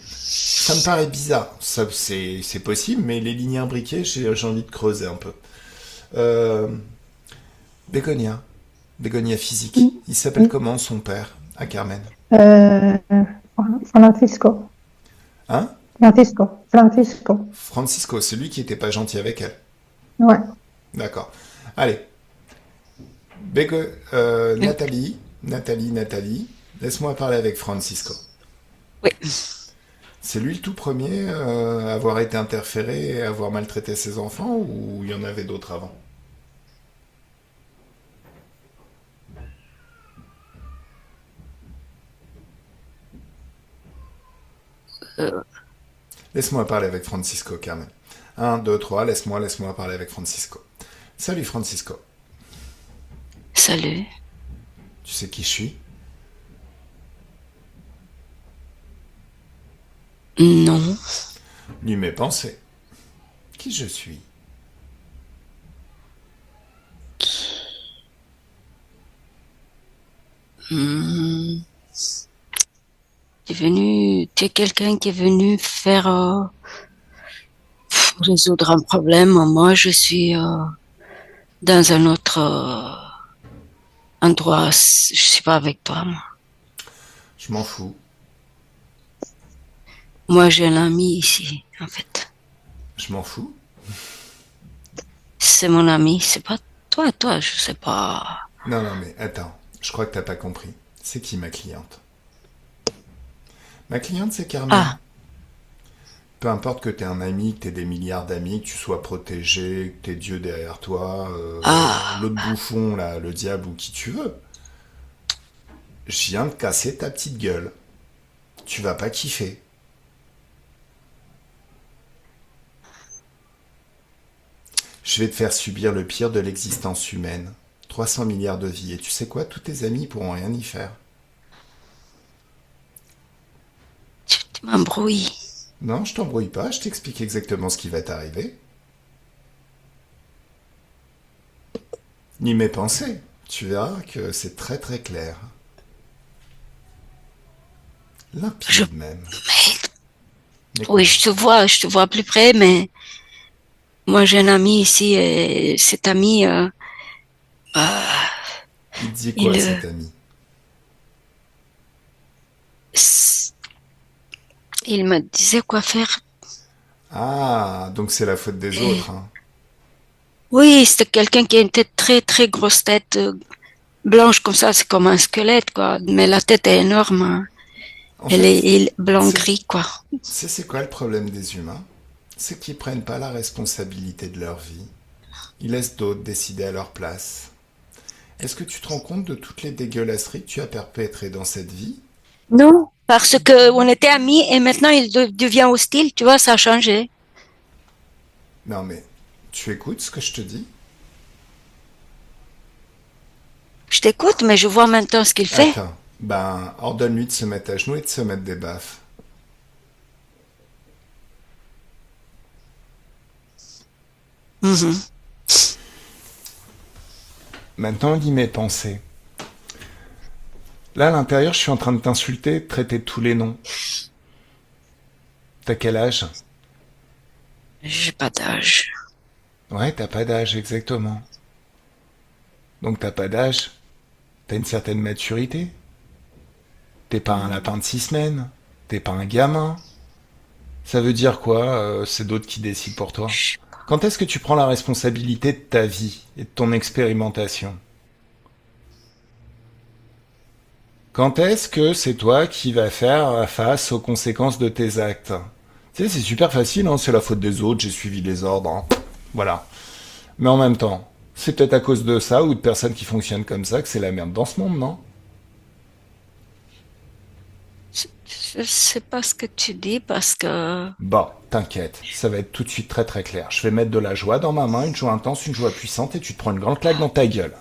Ça me paraît bizarre. Ça, c'est possible, mais les lignes imbriquées, j'ai envie de creuser un peu. Euh, Bégonia. Bégonia physique. Oui, Il s'appelle oui. comment son père à Carmen? Euh, Francisco. Hein? Francisco. Francisco. Francisco, c'est lui qui était pas gentil avec elle. Ouais. D'accord. Allez. Nathalie. Nathalie. Laisse-moi parler avec Francisco. Oui. C'est lui le tout premier à avoir été interféré et à avoir maltraité ses enfants ou il y en avait d'autres avant? Euh, Laisse-moi parler avec Francisco, Carmen. Un, 2, 3, laisse-moi parler avec Francisco. Salut Francisco. salut. Tu sais qui je suis? Non. Lis mes pensées. Qui je suis? Hmm. Tu es quelqu'un qui est venu faire résoudre un problème. Moi, je suis dans un autre endroit. Je suis pas avec toi. Je m'en fous. Moi, j'ai un ami ici, en fait. Je m'en fous. C'est mon ami. C'est pas toi. Je sais pas. Non, non, mais attends. Je crois que t'as pas compris. C'est qui ma cliente? Ma cliente, c'est Carmen. Ah, Peu importe que t'aies un ami, que t'aies des milliards d'amis, que tu sois protégé, que t'aies Dieu derrière toi, ah. l'autre bouffon, là, le diable ou qui tu veux. Je viens de casser ta petite gueule. Tu vas pas kiffer. Je vais te faire subir le pire de l'existence humaine. 300 milliards de vies. Et tu sais quoi? Tous tes amis pourront rien y faire. Tu m'embrouilles. Non, je t'embrouille pas, je t'explique exactement ce qui va t'arriver. Ni mes pensées. Tu verras que c'est très très clair. Je, Limpide même. Mais oui, quoi? je te vois plus près, mais moi, j'ai un ami ici et cet ami, euh, Il te dit quoi il, cet ami? il me disait quoi faire. Ah, donc c'est la faute des Et autres, hein. oui, c'était quelqu'un qui a une tête très, très grosse tête, blanche comme ça, c'est comme un squelette, quoi. Mais la tête est énorme, hein. En Elle fait, est c'est blanc-gris, quoi. c'est quoi le problème des humains? C'est qu'ils prennent pas la responsabilité de leur vie. Ils laissent d'autres décider à leur place. Est-ce que tu te rends compte de toutes les dégueulasseries que tu as perpétrées dans cette vie? Non, parce que on était amis et maintenant il devient hostile, tu vois, ça a changé. Non mais, tu écoutes ce que je te dis? Je t'écoute, mais je vois maintenant ce qu'il fait. Attends, Ben, ordonne-lui de se mettre à genoux et de se mettre des baffes. Mhm. Maintenant, lis mes pensées. Là, à l'intérieur, je suis en train de t'insulter, de traiter de tous les noms. T'as quel âge? J'ai pas d'âge. Ouais, t'as pas d'âge, exactement. Donc t'as pas d'âge, t'as une certaine maturité. T'es pas un lapin de 6 semaines. T'es pas un gamin. Ça veut dire quoi? C'est d'autres qui décident pour toi. Je- Quand est-ce que tu prends la responsabilité de ta vie et de ton expérimentation? Quand est-ce que c'est toi qui vas faire face aux conséquences de tes actes? Tu sais, c'est super facile, hein, c'est la faute des autres, j'ai suivi les ordres, hein. Voilà. Mais en même temps, c'est peut-être à cause de ça ou de personnes qui fonctionnent comme ça que c'est la merde dans ce monde, non? je sais pas ce que tu dis parce que Bah, t'inquiète, ça va être tout de suite très très clair. Je vais mettre de la joie dans ma main, une joie intense, une joie puissante, et tu te prends une grande claque dans ta gueule.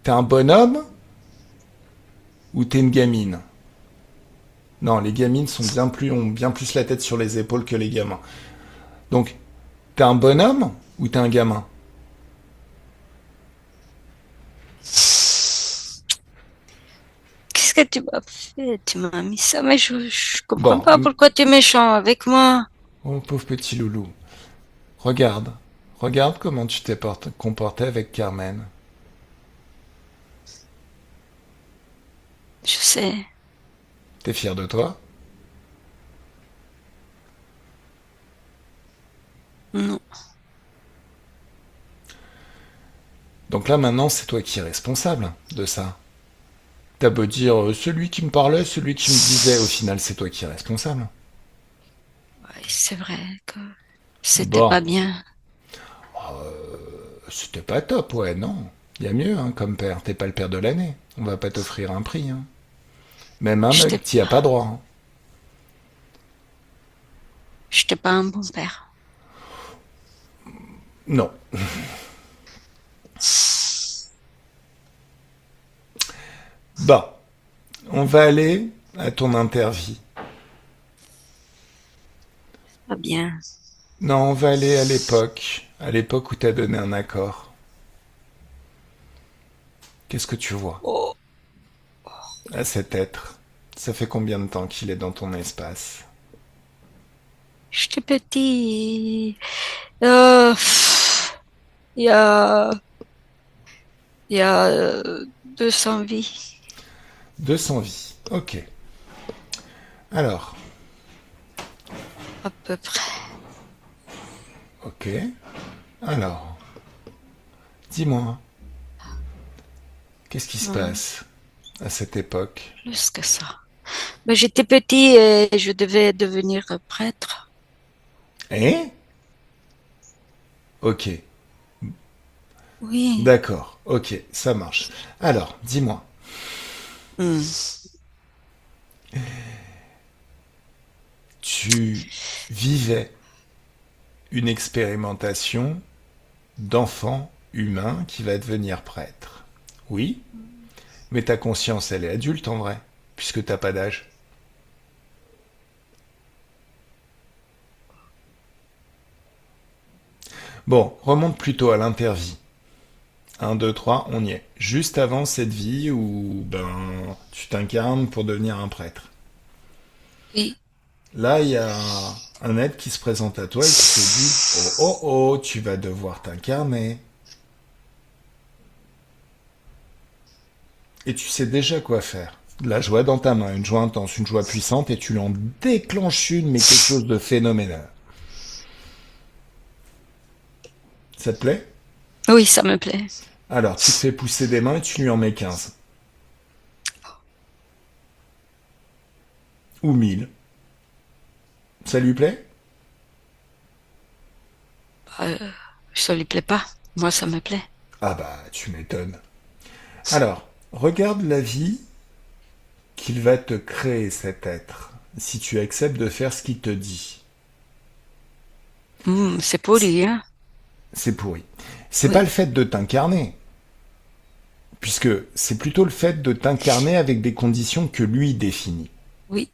T'es un bonhomme ou t'es une gamine? Non, les gamines ont bien plus la tête sur les épaules que les gamins. Donc, t'es un bonhomme ou t'es un gamin? qu'est-ce que tu m'as fait? Tu m'as mis ça, mais je comprends Bon, pas pourquoi tu es méchant avec moi. oh pauvre petit loulou, regarde, regarde comment tu t'es comporté avec Carmen. Je sais. T'es fier de toi? Non. Donc là maintenant, c'est toi qui es responsable de ça. T'as beau dire celui qui me parlait, celui qui me disait, au final c'est toi qui es responsable. Ouais, c'est vrai que c'était Bon, pas bien. c'était pas top, ouais, non. Y a mieux, hein, comme père. T'es pas le père de l'année. On va pas t'offrir un prix, hein. Même un mug, J'étais t'y as pas droit, hein. j'étais pas un bon père. Non. Bah, on va aller à ton interview. Pas bien. Non, on va aller à l'époque où t'as donné un accord. Qu'est-ce que tu vois Oh, à cet être? Ça fait combien de temps qu'il est dans ton espace? j'étais petit. Pff, il y a, il y a 200 vies, 200 vies. Ok. Alors, à peu près. ok. Alors, dis-moi, qu'est-ce qui se Non, passe à cette époque? plus que ça. Mais j'étais petit et je devais devenir prêtre. Eh? Ok. Oui. D'accord. Ok, ça marche. Alors, dis-moi, Hmm. tu vivais une expérimentation d'enfant humain qui va devenir prêtre. Oui, mais ta conscience, elle est adulte en vrai, puisque t'as pas d'âge. Bon, remonte plutôt à l'intervie. Un, 2, 3, on y est. Juste avant cette vie où ben tu t'incarnes pour devenir un prêtre. Oui. Là, il y a un être qui se présente à toi et qui te dit oh oh oh, tu vas devoir t'incarner. Et tu sais déjà quoi faire. De la joie dans ta main, une joie intense, une joie puissante, et tu en déclenches une, mais quelque chose de phénoménal. Ça te plaît? Oui, ça me plaît. Alors, tu te fais pousser des mains et tu lui en mets 15. Ou 1000. Ça lui plaît? Euh, ça lui plaît pas. Moi, ça me plaît. Ah bah, tu m'étonnes. Alors, regarde la vie qu'il va te créer, cet être, si tu acceptes de faire ce qu'il te dit. C'est poli, hein? C'est pourri. C'est pas Oui. le fait de t'incarner. Puisque c'est plutôt le fait de t'incarner avec des conditions que lui définit. Oui.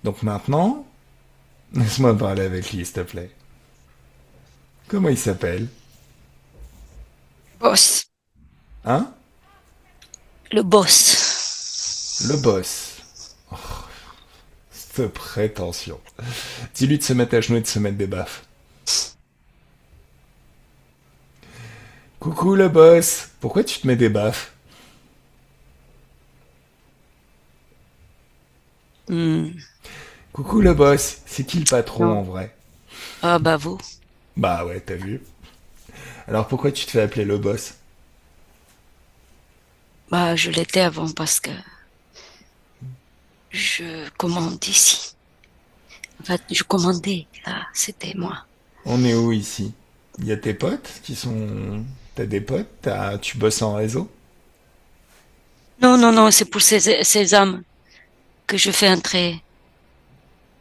Donc maintenant, laisse-moi parler avec lui, s'il te plaît. Comment il s'appelle? Boss. Hein? Le boss. Le boss. Cette prétention. Dis-lui de se mettre à genoux et de se mettre des baffes. Coucou le boss, pourquoi tu te mets des baffes? Hmm. Coucou le boss, c'est qui le patron Non. en vrai? Ah bah vous. Bah ouais, t'as vu. Alors pourquoi tu te fais appeler le boss? Bah je l'étais avant parce que je commande ici. En fait, je commandais. Là, c'était moi. On est où ici? Il y a tes potes qui sont... T'as des potes? Tu bosses en réseau? Non, non, non, c'est pour ces âmes que je fais entrer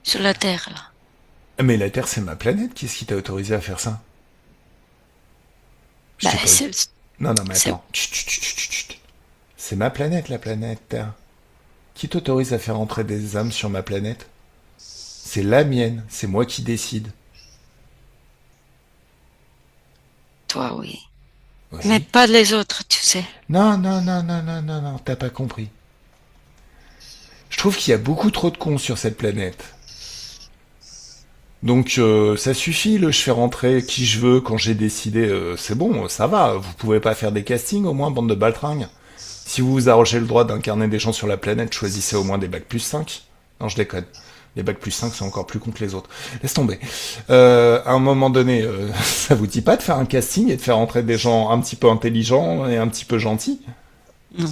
sur la terre, là. Ah, mais la Terre c'est ma planète, qu'est-ce qui t'a autorisé à faire ça? Je Bah, t'ai pas... Non, non, mais c'est, attends. Chut, chut, chut, chut, chut. C'est ma planète, la planète Terre. Qui t'autorise à faire entrer des âmes sur ma planète? C'est la mienne, c'est moi qui décide. toi, oui. Mais Oui. pas les autres, tu sais. Non, non, non, non, non, non, non, t'as pas compris. Je trouve qu'il y a beaucoup trop de cons sur cette planète. Donc ça suffit, je fais rentrer qui je veux quand j'ai décidé, c'est bon, ça va, vous pouvez pas faire des castings au moins, bande de baltringues. Si vous vous arrogez le droit d'incarner des gens sur la planète, choisissez au moins des bacs plus 5. Non, je déconne. Les bacs plus 5 sont encore plus cons que les autres. Laisse tomber. À un moment donné, ça vous dit pas de faire un casting et de faire entrer des gens un petit peu intelligents et un petit peu gentils? Non,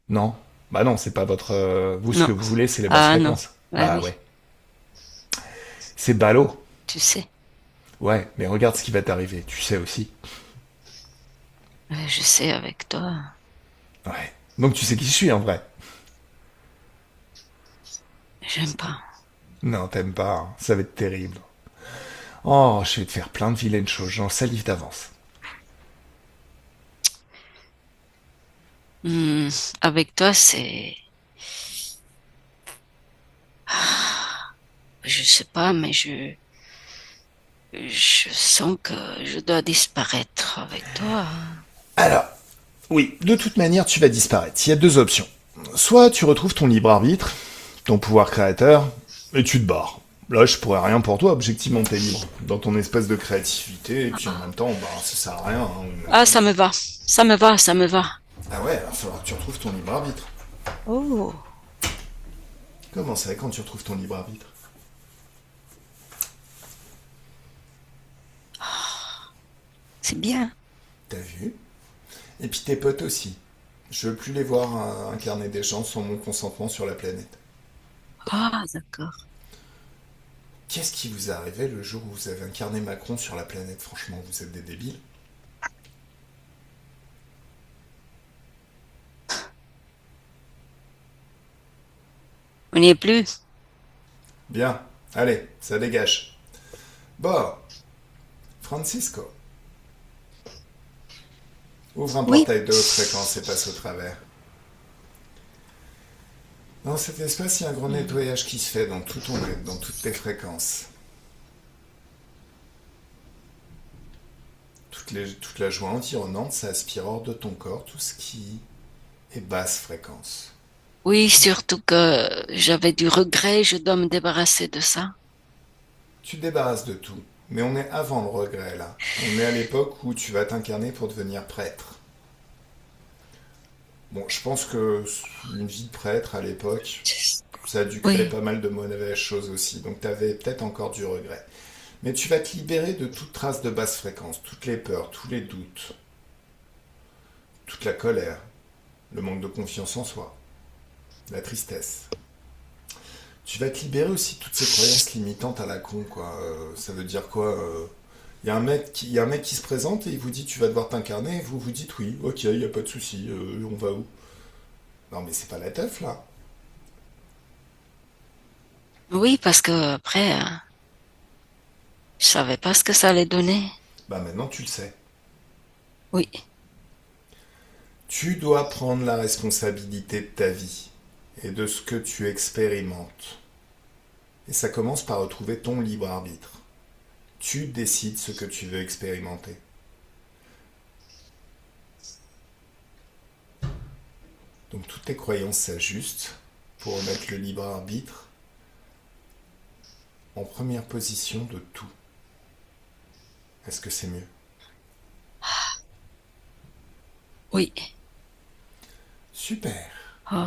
Non. Bah non, c'est pas votre... vous, ce non. que vous voulez, c'est les basses Ah non. fréquences. Ah Bah oui, ouais. C'est ballot. tu sais. Ouais, mais regarde ce qui va t'arriver. Tu sais aussi. Je sais avec toi. Ouais. Donc tu sais qui je suis en vrai. J'aime pas. Non, t'aimes pas. Hein. Ça va être terrible. Oh, je vais te faire plein de vilaines choses. J'en salive d'avance. Hmm, avec toi, c'est... Je sais pas, mais je sens que je dois disparaître avec toi. Alors, oui, de toute manière, tu vas disparaître. Il y a deux options. Soit tu retrouves ton libre arbitre, ton pouvoir créateur, et tu te barres. Là, je pourrais rien pour toi, objectivement, t'es libre. Dans ton espace de créativité, et puis en même temps, bah, ça sert à rien. Hein. Ah, ça me va. Ça me va, ça me va. Ah ouais, alors il faudra que tu retrouves ton libre arbitre. Oh, Comment ça, quand tu retrouves ton libre arbitre? c'est bien. T'as vu? Et puis tes potes aussi. Je veux plus les voir incarner des gens sans mon consentement sur la planète. Ah, d'accord. Qu'est-ce qui vous est arrivé le jour où vous avez incarné Macron sur la planète? Franchement, vous êtes des débiles. On n'y est plus. Bien, allez, ça dégage. Bon, Francisco, ouvre un Oui. portail de haute fréquence et passe au travers. Dans cet espace, il y a un gros nettoyage qui se fait dans tout ton être, dans toutes tes fréquences. Toute la joie environnante, ça aspire hors de ton corps tout ce qui est basse fréquence. Oui, surtout que j'avais du regret, je dois me débarrasser de ça. Tu te débarrasses de tout, mais on est avant le regret là. On est à l'époque où tu vas t'incarner pour devenir prêtre. Bon, je pense que une vie de prêtre à l'époque, ça a dû créer Oui, pas mal de mauvaises choses aussi, donc t'avais peut-être encore du regret. Mais tu vas te libérer de toute trace de basse fréquence, toutes les peurs, tous les doutes, toute la colère, le manque de confiance en soi, la tristesse. Tu vas te libérer aussi de toutes ces croyances limitantes à la con, quoi. Ça veut dire quoi y a un mec qui se présente et il vous dit tu vas devoir t'incarner et vous vous dites oui, ok, y a pas de souci, on va où? Non mais c'est pas la teuf là. oui, parce que après, je savais pas ce que ça allait donner. Bah maintenant tu le sais. Oui, Tu dois prendre la responsabilité de ta vie et de ce que tu expérimentes. Et ça commence par retrouver ton libre arbitre. Tu décides ce que tu veux expérimenter. Donc toutes tes croyances s'ajustent pour mettre le libre arbitre en première position de tout. Est-ce que c'est mieux? Oui. Super. Oh.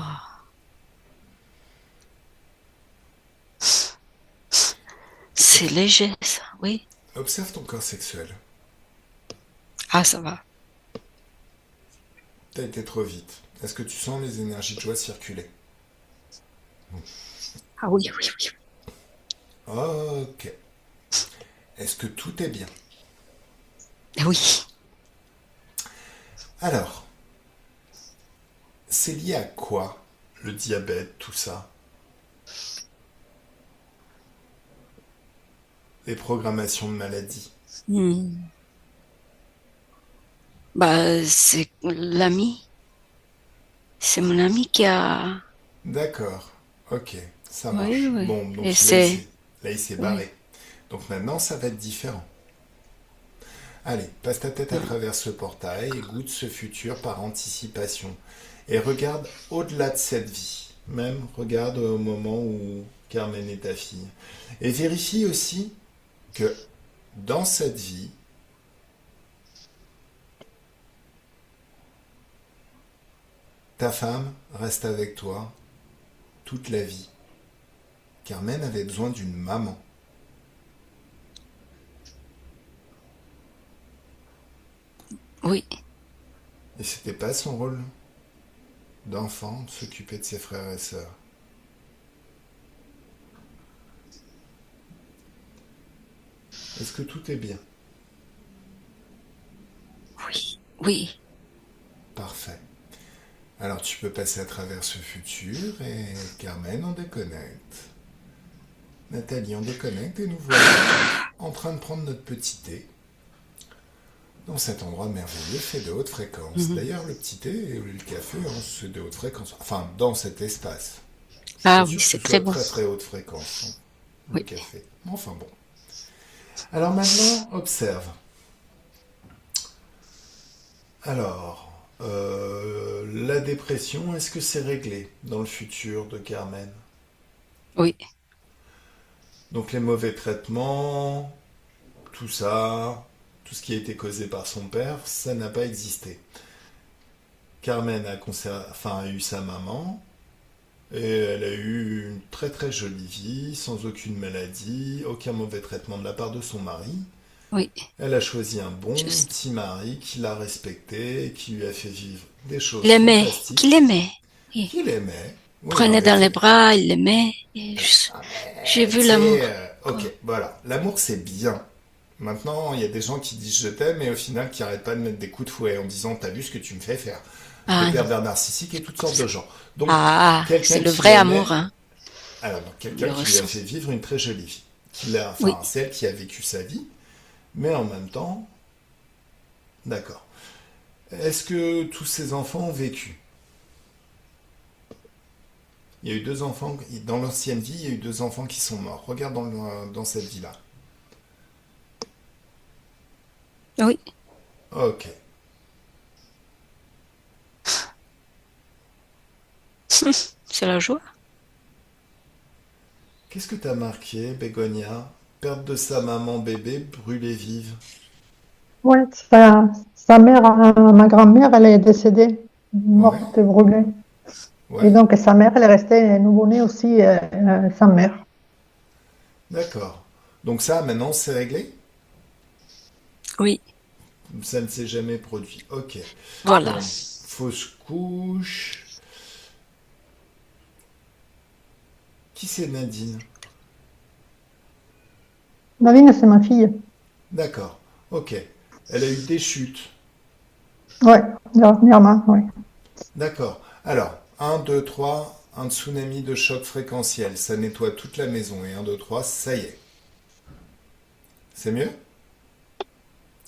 C'est léger, ça, oui. Observe ton corps sexuel. Ah, ça va. T'as été trop vite. Est-ce que tu sens les énergies de joie circuler? Ah oui, oui, oui. Ok. Est-ce que tout est bien? Oui. Alors, c'est lié à quoi? Le diabète, tout ça? Les programmations de maladie? Hmm. Bah, c'est l'ami. C'est mon ami qui a... D'accord. Ok, ça Oui, marche. oui. Bon, Et donc c'est... là, il s'est Oui. barré. Donc maintenant, ça va être différent. Allez, passe ta tête à travers ce portail et goûte ce futur par anticipation. Et regarde au-delà de cette vie. Même regarde au moment où Carmen est ta fille. Et vérifie aussi que dans cette vie, ta femme reste avec toi toute la vie. Carmen avait besoin d'une maman. Oui. Et c'était pas son rôle d'enfant de s'occuper de ses frères et sœurs. Est-ce que tout est bien? Oui. Oui. Parfait. Alors tu peux passer à travers ce futur et Carmen en déconnecte. Nathalie en déconnecte et nous voilà en train de prendre notre petit thé dans cet endroit merveilleux fait de haute fréquence. Mhm. D'ailleurs le petit thé et le café, hein, c'est de haute fréquence. Enfin, dans cet espace. Je suis Ah pas oui, sûr que ce c'est soit très bon. très très haute fréquence, hein, le Oui. café. Enfin bon. Alors maintenant, observe. Alors, la dépression, est-ce que c'est réglé dans le futur de Carmen? Oui. Donc les mauvais traitements, tout ça, tout ce qui a été causé par son père, ça n'a pas existé. Carmen a eu sa maman, et elle a eu une très très jolie vie, sans aucune maladie, aucun mauvais traitement de la part de son mari. Oui. Elle a choisi un bon Juste. petit mari qui l'a respecté et qui lui a fait vivre des choses Il aimait. Qu'il fantastiques, aimait. Il qu'il aimait. Oui, en prenait dans les effet. bras, il l'aimait. Ah, J'ai mais, tu vu sais, l'amour. ok, voilà. L'amour, c'est bien. Maintenant, il y a des gens qui disent je t'aime et au final qui arrêtent pas de mettre des coups de fouet en disant t'as vu ce que tu me fais faire. Des Ah non. pervers narcissiques et toutes sortes de gens. Donc, Ah, c'est quelqu'un le qui vrai amour, l'aimait, hein. alors donc, Il quelqu'un le qui lui a ressent. fait vivre une très jolie vie. Oui. Enfin, celle qui a vécu sa vie, mais en même temps, d'accord. Est-ce que tous ces enfants ont vécu? Il y a eu deux enfants, dans l'ancienne vie, il y a eu deux enfants qui sont morts. Regarde dans cette vie-là. Oui. Ok. C'est la joie. Qu'est-ce que t'as marqué, Bégonia? Perte de sa maman bébé, brûlée vive. Ouais, sa mère, ma grand-mère, elle est décédée, Ouais, morte et brûlée. Et ouais, donc, sa mère, elle est restée nouveau-née aussi, sa mère. d'accord. Donc ça, maintenant, c'est réglé? Oui. Ça ne s'est jamais produit. Ok. Voilà. Bon, fausse couche. Qui c'est Nadine? Navine, c'est ma fille. D'accord. Ok. Elle a eu des chutes. Ouais, dernièrement, ouais. D'accord. Alors, un, 2, 3, un tsunami de choc fréquentiel. Ça nettoie toute la maison. Et un, 2, 3, ça y est. C'est mieux?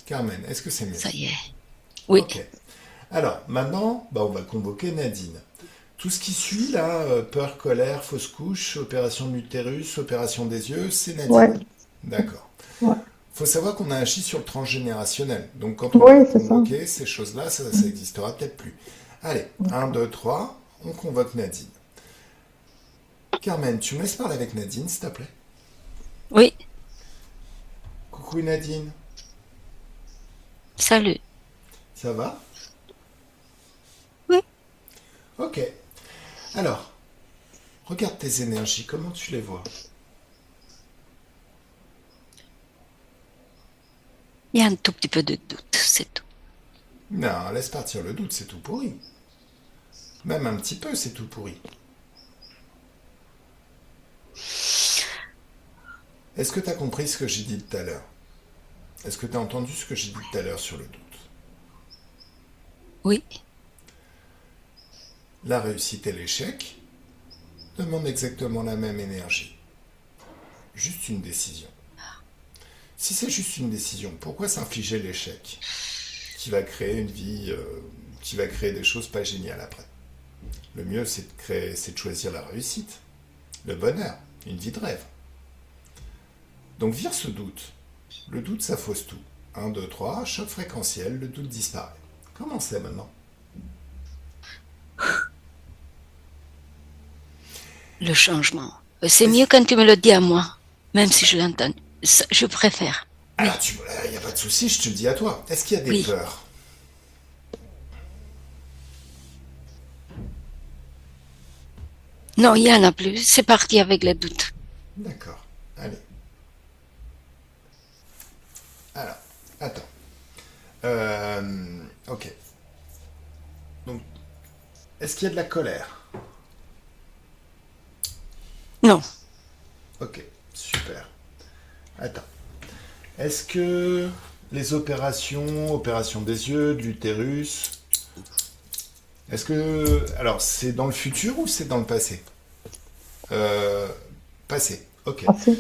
Carmen, est-ce que c'est mieux? Ça y est. Oui. Ok. Alors, maintenant, on va convoquer Nadine. Tout ce qui suit, là, peur, colère, fausse couche, opération de l'utérus, opération des yeux, c'est Ouais, Nadine. D'accord. ouais. Faut savoir qu'on a agi sur le transgénérationnel. Donc, quand on va Oui, c'est ça. convoquer ces choses-là, ça n'existera peut-être plus. Allez, un, 2, 3, on convoque Nadine. Carmen, tu me laisses parler avec Nadine, s'il te plaît? Oui, Coucou Nadine, salut. ça va? Oui, Ok. Alors, regarde tes énergies, comment tu les vois? il y a un tout petit peu de doute, c'est tout. Non, laisse partir le doute, c'est tout pourri. Même un petit peu, c'est tout pourri. Est-ce que tu as compris ce que j'ai dit tout à l'heure? Est-ce que tu as entendu ce que j'ai dit tout à l'heure sur le doute? Oui, La réussite et l'échec demandent exactement la même énergie. Juste une décision. Si c'est juste une décision, pourquoi s'infliger l'échec qui va créer une vie, qui va créer des choses pas géniales après? Le mieux, c'est de choisir la réussite, le bonheur, une vie de rêve. Donc vire ce doute. Le doute, ça fausse tout. Un, 2, 3, choc fréquentiel, le doute disparaît. Comment c'est maintenant? le changement. C'est mieux Est-ce- quand tu me le dis à moi, même si je l'entends. Je préfère. Oui, Alors, il n'y a pas de souci, je te le dis à toi. Est-ce qu'il y a des oui. peurs? Non, il y en a plus. C'est parti avec les doutes. D'accord. Allez. Alors, attends. Ok. Donc, est-ce qu'il y a de la colère? Non, Ok, super. Attends. Est-ce que les opérations des yeux, de l'utérus, est-ce que... Alors, c'est dans le futur ou c'est dans le passé? Euh, Passé. Ok. Assez.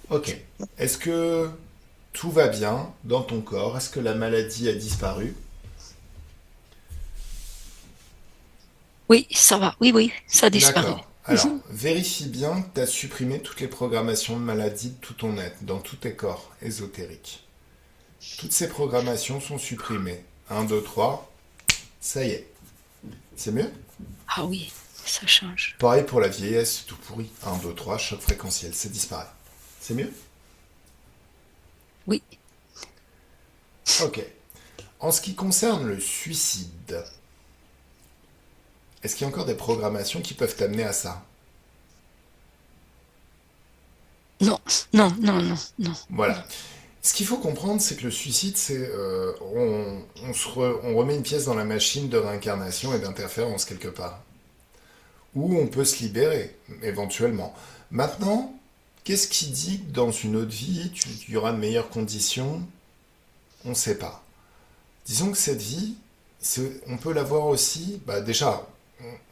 Ok. Est-ce que tout va bien dans ton corps? Est-ce que la maladie a disparu? oui, ça va. Oui, oui, ça a disparu. D'accord. Alors, vérifie bien que tu as supprimé toutes les programmations de maladie de tout ton être, dans tous tes corps ésotériques. Toutes ces programmations sont supprimées. Un, 2, 3. Ça y est. C'est mieux? Ah oui, ça change. Pareil pour la vieillesse, tout pourri. Un, 2, 3, choc fréquentiel, ça disparaît. C'est mieux? Oui. Ok. En ce qui concerne le suicide, est-ce qu'il y a encore des programmations qui peuvent t'amener à ça? Non, non, non, non, non, non. Voilà. Ce qu'il faut comprendre, c'est que le suicide, c'est on remet une pièce dans la machine de réincarnation et d'interférence quelque part. Ou on peut se libérer, éventuellement. Maintenant, qu'est-ce qui dit que dans une autre vie, il y aura de meilleures conditions? On ne sait pas. Disons que cette vie, on peut la voir aussi, déjà,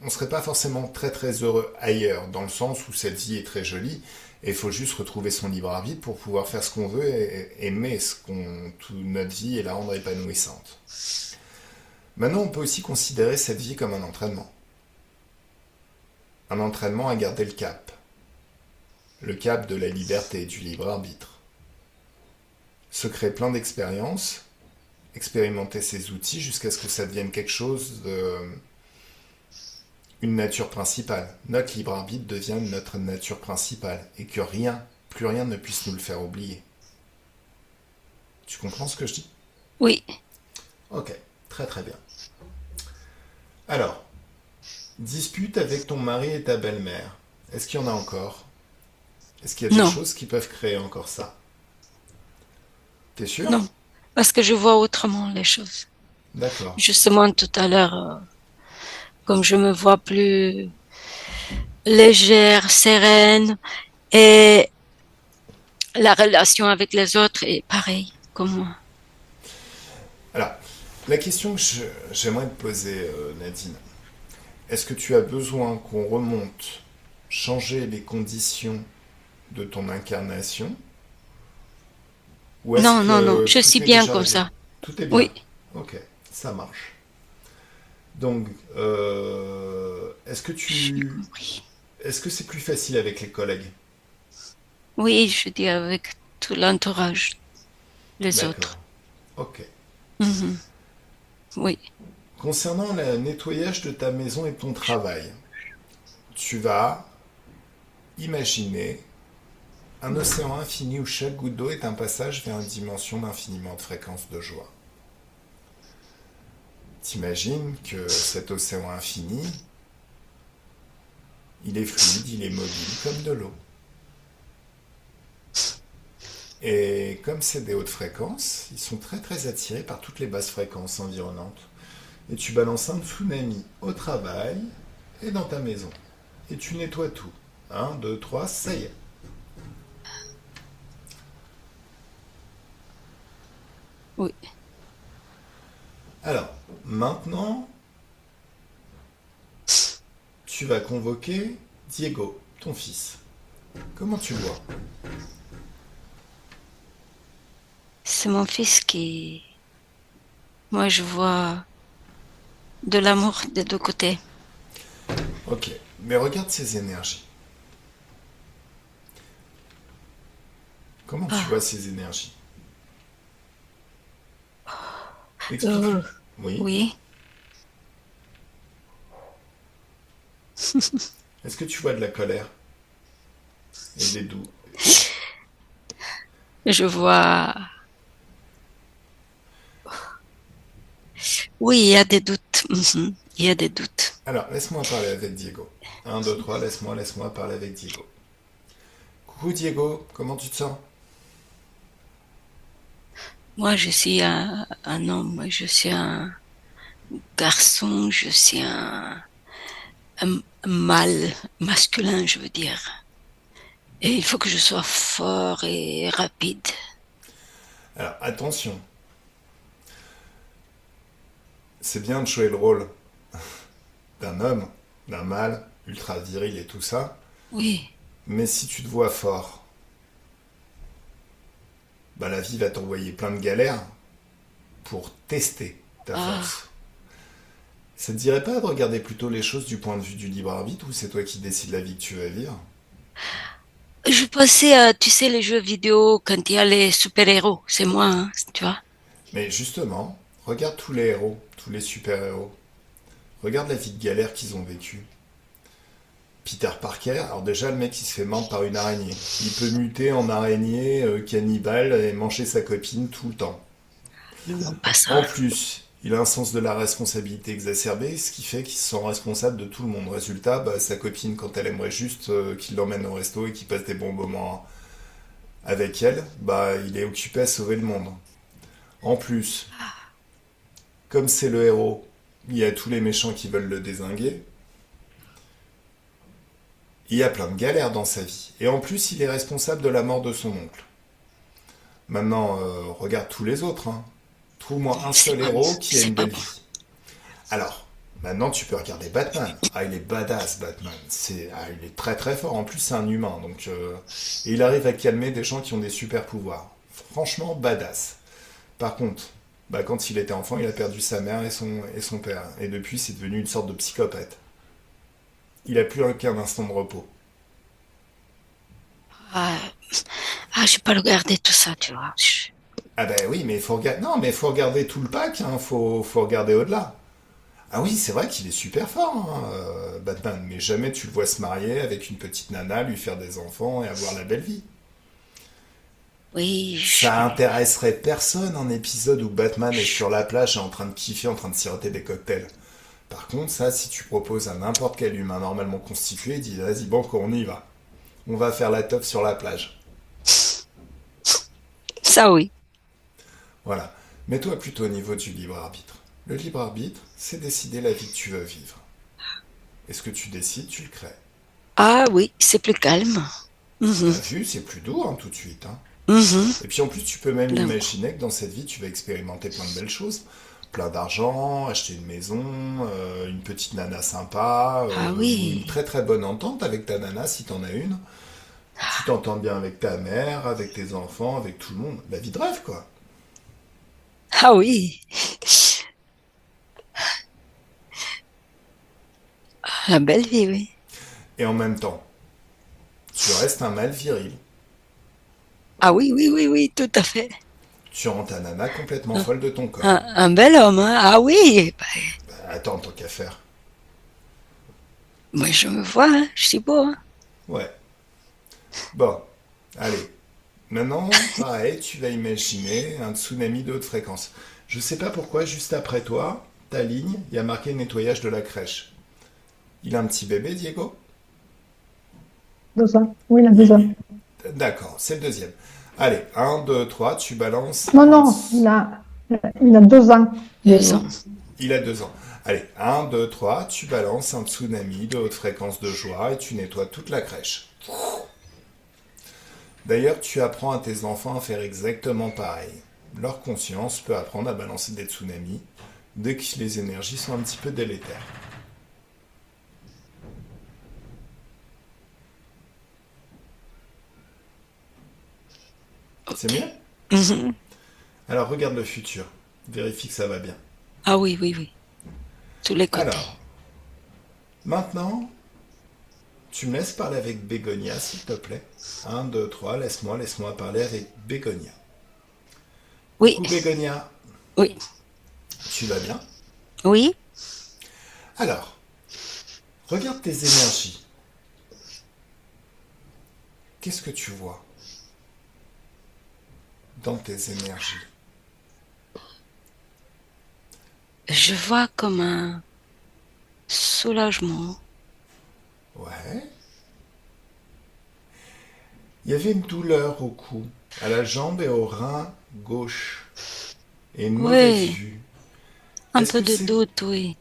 on ne serait pas forcément très très heureux ailleurs, dans le sens où cette vie est très jolie, et il faut juste retrouver son libre arbitre pour pouvoir faire ce qu'on veut et aimer toute notre vie et la rendre épanouissante. Maintenant, on peut aussi considérer cette vie comme un entraînement. Un entraînement à garder le cap de la liberté et du libre arbitre. Se créer plein d'expériences, expérimenter ces outils jusqu'à ce que ça devienne quelque chose une nature principale. Notre libre arbitre devient notre nature principale et que plus rien ne puisse nous le faire oublier. Tu comprends ce que je dis? Oui, Ok, très très bien. Alors, dispute avec ton mari et ta belle-mère. Est-ce qu'il y en a encore? Est-ce qu'il y a des non, choses qui peuvent créer encore ça? T'es sûr? non. Parce que je vois autrement les choses. D'accord. Justement, tout à l'heure, comme je me vois plus légère, sereine, et la relation avec les autres est pareille comme moi. Alors, la question que j'aimerais te poser, Nadine, est-ce que tu as besoin qu'on remonte, changer les conditions de ton incarnation? Ou est-ce Non, non, non, que je suis tout est bien déjà comme réglé? ça. Tout est bien. Oui, Ok, ça marche. Donc, J'ai compris. est-ce que c'est plus facile avec les collègues? Oui, je dis avec tout l'entourage, les D'accord. autres. Ok. Mhm. Oui. Concernant le nettoyage de ta maison et de ton travail, tu vas imaginer un océan infini où chaque goutte d'eau est un passage vers une dimension d'infiniment de fréquence de joie. T'imagines que cet océan infini, il est fluide, il est mobile comme de l'eau. Et comme c'est des hautes fréquences, ils sont très très attirés par toutes les basses fréquences environnantes. Et tu balances un tsunami au travail et dans ta maison. Et tu nettoies tout. Un, 2, 3, ça y est. Oui. Alors, maintenant, tu vas convoquer Diego, ton fils. Comment tu le vois? C'est mon fils qui, moi, je vois de l'amour des deux côtés. Ok, mais regarde ses énergies. Comment tu vois Ah, ses énergies? euh, Explique-lui. Oui. oui. Est-ce que tu vois de la colère et des doux? Je vois, oui, il y a des doutes. Mhm. Il y a des doutes. Alors, laisse-moi parler avec Diego. Un, 2, 3, laisse-moi parler avec Diego. Coucou Diego, comment tu te sens? Moi, je suis un homme, je suis un garçon, je suis un mâle, masculin, je veux dire. Et il faut que je sois fort et rapide. Alors, attention, c'est bien de jouer le rôle d'un homme, d'un mâle, ultra viril et tout ça, Oui. mais si tu te vois fort, bah la vie va t'envoyer plein de galères pour tester ta Ah, force. Ça te dirait pas de regarder plutôt les choses du point de vue du libre arbitre ou c'est toi qui décides la vie que tu vas vivre? je pensais à, tu sais, les jeux vidéo quand il y a les super-héros. C'est moi, hein, tu vois. Mais justement, regarde tous les héros, tous les super-héros. Regarde la vie de galère qu'ils ont vécue. Peter Parker, alors déjà le mec il se fait mordre par une araignée. Il peut muter en araignée cannibale et manger sa copine tout le temps. Non, pas ça. En plus, il a un sens de la responsabilité exacerbé, ce qui fait qu'il se sent responsable de tout le monde. Résultat, bah, sa copine, quand elle aimerait juste qu'il l'emmène au resto et qu'il passe des bons moments avec elle, bah, il est occupé à sauver le monde. En plus, comme c'est le héros, il y a tous les méchants qui veulent le dézinguer. Il y a plein de galères dans sa vie. Et en plus, il est responsable de la mort de son oncle. Maintenant, regarde tous les autres. Hein. Trouve-moi un seul héros qui a C'est une pas belle bon. vie. Alors, maintenant tu peux regarder Batman. Ah, il est badass, Batman. Il est très très fort. En plus, c'est un humain. Et il arrive à calmer des gens qui ont des super pouvoirs. Franchement, badass. Par contre, bah, quand il était enfant, il a perdu sa mère et son père. Et depuis, c'est devenu une sorte de psychopathe. Il a plus qu'un instant de repos. Ah, j'ai pas regardé tout ça, tu vois. Ah ben oui, mais il faut regarder. Non, mais faut regarder tout le pack. Hein. Faut regarder au-delà. Ah oui, c'est vrai qu'il est super fort, hein, Batman, mais jamais tu le vois se marier avec une petite nana, lui faire des enfants et avoir la belle vie. Oui, Ça intéresserait personne un épisode où Batman est sur la plage et en train de kiffer, en train de siroter des cocktails. Par contre, ça, si tu proposes à n'importe quel humain normalement constitué, il dit vas-y, bon, on y va. On va faire la teuf sur la plage. ça oui. Voilà. Mets-toi plutôt au niveau du libre arbitre. Le libre arbitre, c'est décider la vie que tu veux vivre. Et ce que tu décides, tu le crées. Ah oui, c'est plus calme. Mhm, T'as vu, c'est plus doux hein, tout de suite. Hein. mhm. Et puis en plus, tu peux même Donc, imaginer que dans cette vie, tu vas expérimenter plein de belles choses. Plein d'argent, acheter une maison, une petite nana sympa, ah ou une oui, très très bonne entente avec ta nana si t'en as une. Tu t'entends bien avec ta mère, avec tes enfants, avec tout le monde. La vie de rêve, quoi. ah oui. La belle vie, oui. Et en même temps, tu restes un mâle viril. Ah oui, oui, oui, oui, tout à fait. Tu rends ta nana complètement Un, folle de ton corps. un bel homme, hein. Ah oui, bah, Bah, attends, tant qu'à faire. moi je me vois, hein. Je suis beau, hein. Ouais. Bon, allez. Maintenant, pareil, tu vas imaginer un tsunami de haute fréquence. Je sais pas pourquoi, juste après toi, ta ligne, il y a marqué nettoyage de la crèche. Il a un petit bébé, Diego? 2 ans. Oui, il a deux Il- ans. D'accord, c'est le deuxième. Allez, un, 2, 3, tu balances Non, un... non, il a 2 ans, 2 ans. Diego. Il a 2 ans. Allez, un, 2, 3, tu balances un tsunami de haute fréquence de joie et tu nettoies toute la crèche. D'ailleurs, tu apprends à tes enfants à faire exactement pareil. Leur conscience peut apprendre à balancer des tsunamis dès que les énergies sont un petit peu délétères. C'est Ok. mieux? Mhm. Alors regarde le futur. Vérifie que ça va bien. Ah oui, oui, oui. Tous les côtés. Alors, maintenant, tu me laisses parler avec Bégonia, s'il te plaît. Un, 2, 3, laisse-moi parler avec Bégonia. Oui, Coucou Bégonia, oui, tu vas bien? oui. Alors, regarde tes énergies. Qu'est-ce que tu vois dans tes énergies? Je vois comme un soulagement. Ouais. Il y avait une douleur au cou, à la jambe et au rein gauche. Et une mauvaise Oui, vue. un Est-ce peu que de c'est... doute, oui.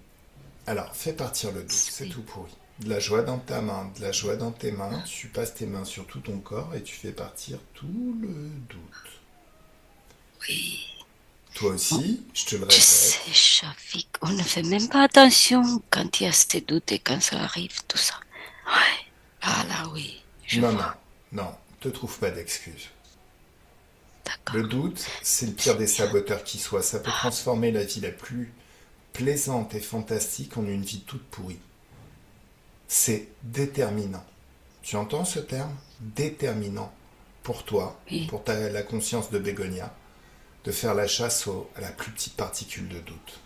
Alors, fais partir le doute, c'est Oui. tout pourri. De la joie dans ta main, de la joie dans tes mains, tu passes tes mains sur tout ton corps et tu fais partir tout le doute. Oui. Toi Bon, aussi, je te le tu répète. sais, Shafik, on ne fait même pas attention quand il y a ces doutes et quand ça arrive, tout ça. Ouais. Ah là, oui, je Non, non, vois. non, te trouve pas d'excuses. Le D'accord. doute, c'est le pire C'est des bien. saboteurs qui soit. Ça peut transformer la vie la plus plaisante et fantastique en une vie toute pourrie. C'est déterminant. Tu entends ce terme? Déterminant pour toi, Oui, pour la conscience de Bégonia, de faire la chasse à la plus petite particule de doute.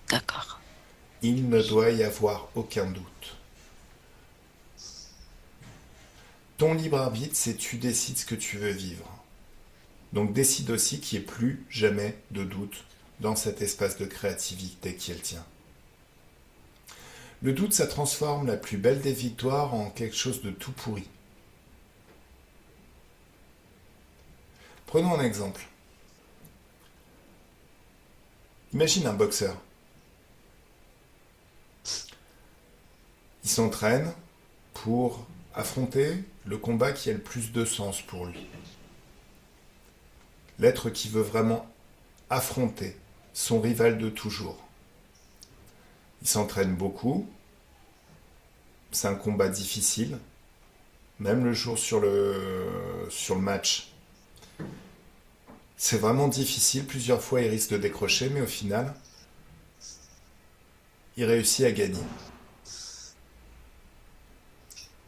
d'accord. Il ne doit y avoir aucun doute. Ton libre arbitre, c'est tu décides ce que tu veux vivre. Donc décide aussi qu'il n'y ait plus jamais de doute dans cet espace de créativité qui est le tien. Le doute, ça transforme la plus belle des victoires en quelque chose de tout pourri. Prenons un exemple. Imagine un boxeur. Il s'entraîne pour affronter le combat qui a le plus de sens pour lui. L'être qui veut vraiment affronter son rival de toujours. Il s'entraîne beaucoup. C'est un combat difficile. Même le jour sur le match. C'est vraiment difficile. Plusieurs fois, il risque de décrocher, mais au final, il réussit à gagner.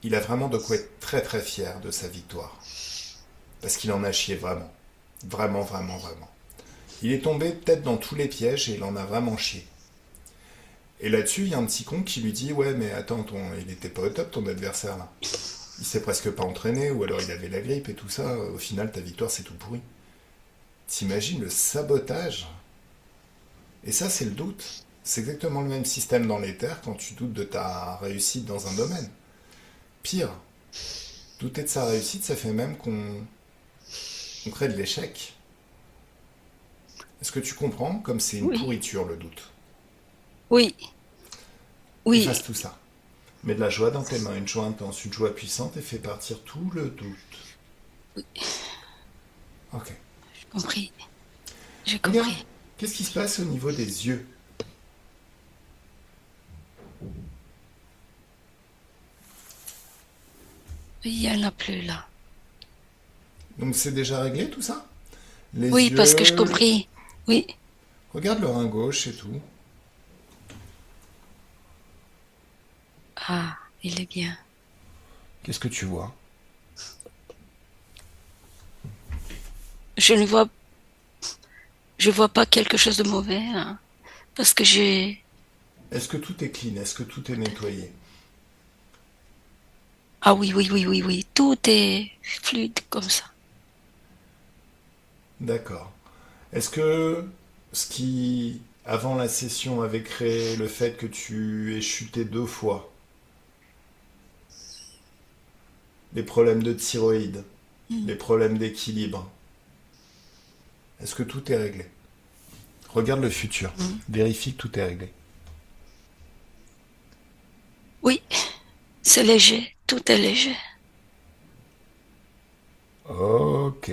Il a vraiment de quoi être très très fier de sa victoire. Parce qu'il en a chié vraiment. Vraiment, vraiment, vraiment. Il est tombé peut-être dans tous les pièges et il en a vraiment chié. Et là-dessus, il y a un petit con qui lui dit: ouais, mais attends, il était pas au top ton adversaire là. Il s'est presque pas entraîné, ou alors il avait la grippe et tout ça. Au final, ta victoire, c'est tout pourri. T'imagines le sabotage? Et ça, c'est le doute. C'est exactement le même système dans l'éther quand tu doutes de ta réussite dans un domaine. Pire, douter de sa réussite, ça fait même qu'on crée de l'échec. Est-ce que tu comprends comme c'est une Oui, pourriture le doute? oui, oui. Efface tout ça. Mets de la joie dans tes mains, une joie intense, une joie puissante et fais partir tout le doute. Ok. J'ai compris. J'ai Regarde, compris. qu'est-ce qui se passe au niveau des yeux? Il y en a plus là. Donc c'est déjà réglé tout ça? Les Oui, parce que j'ai yeux... compris. Oui, Regarde le rein gauche et tout. Ah, il est bien. Qu'est-ce que tu vois? Je ne vois, je vois pas quelque chose de mauvais, hein, parce que j'ai, Est-ce que tout est clean? Est-ce que tout est nettoyé? ah oui, oui, oui, oui, oui, tout est fluide comme ça. D'accord. Est-ce que ce qui, avant la session, avait créé le fait que tu aies chuté 2 fois, les problèmes de thyroïde, Mm. les problèmes d'équilibre, est-ce que tout est réglé? Regarde le futur. Mm. Vérifie que tout est réglé. Oui, c'est léger, tout est léger. Ok.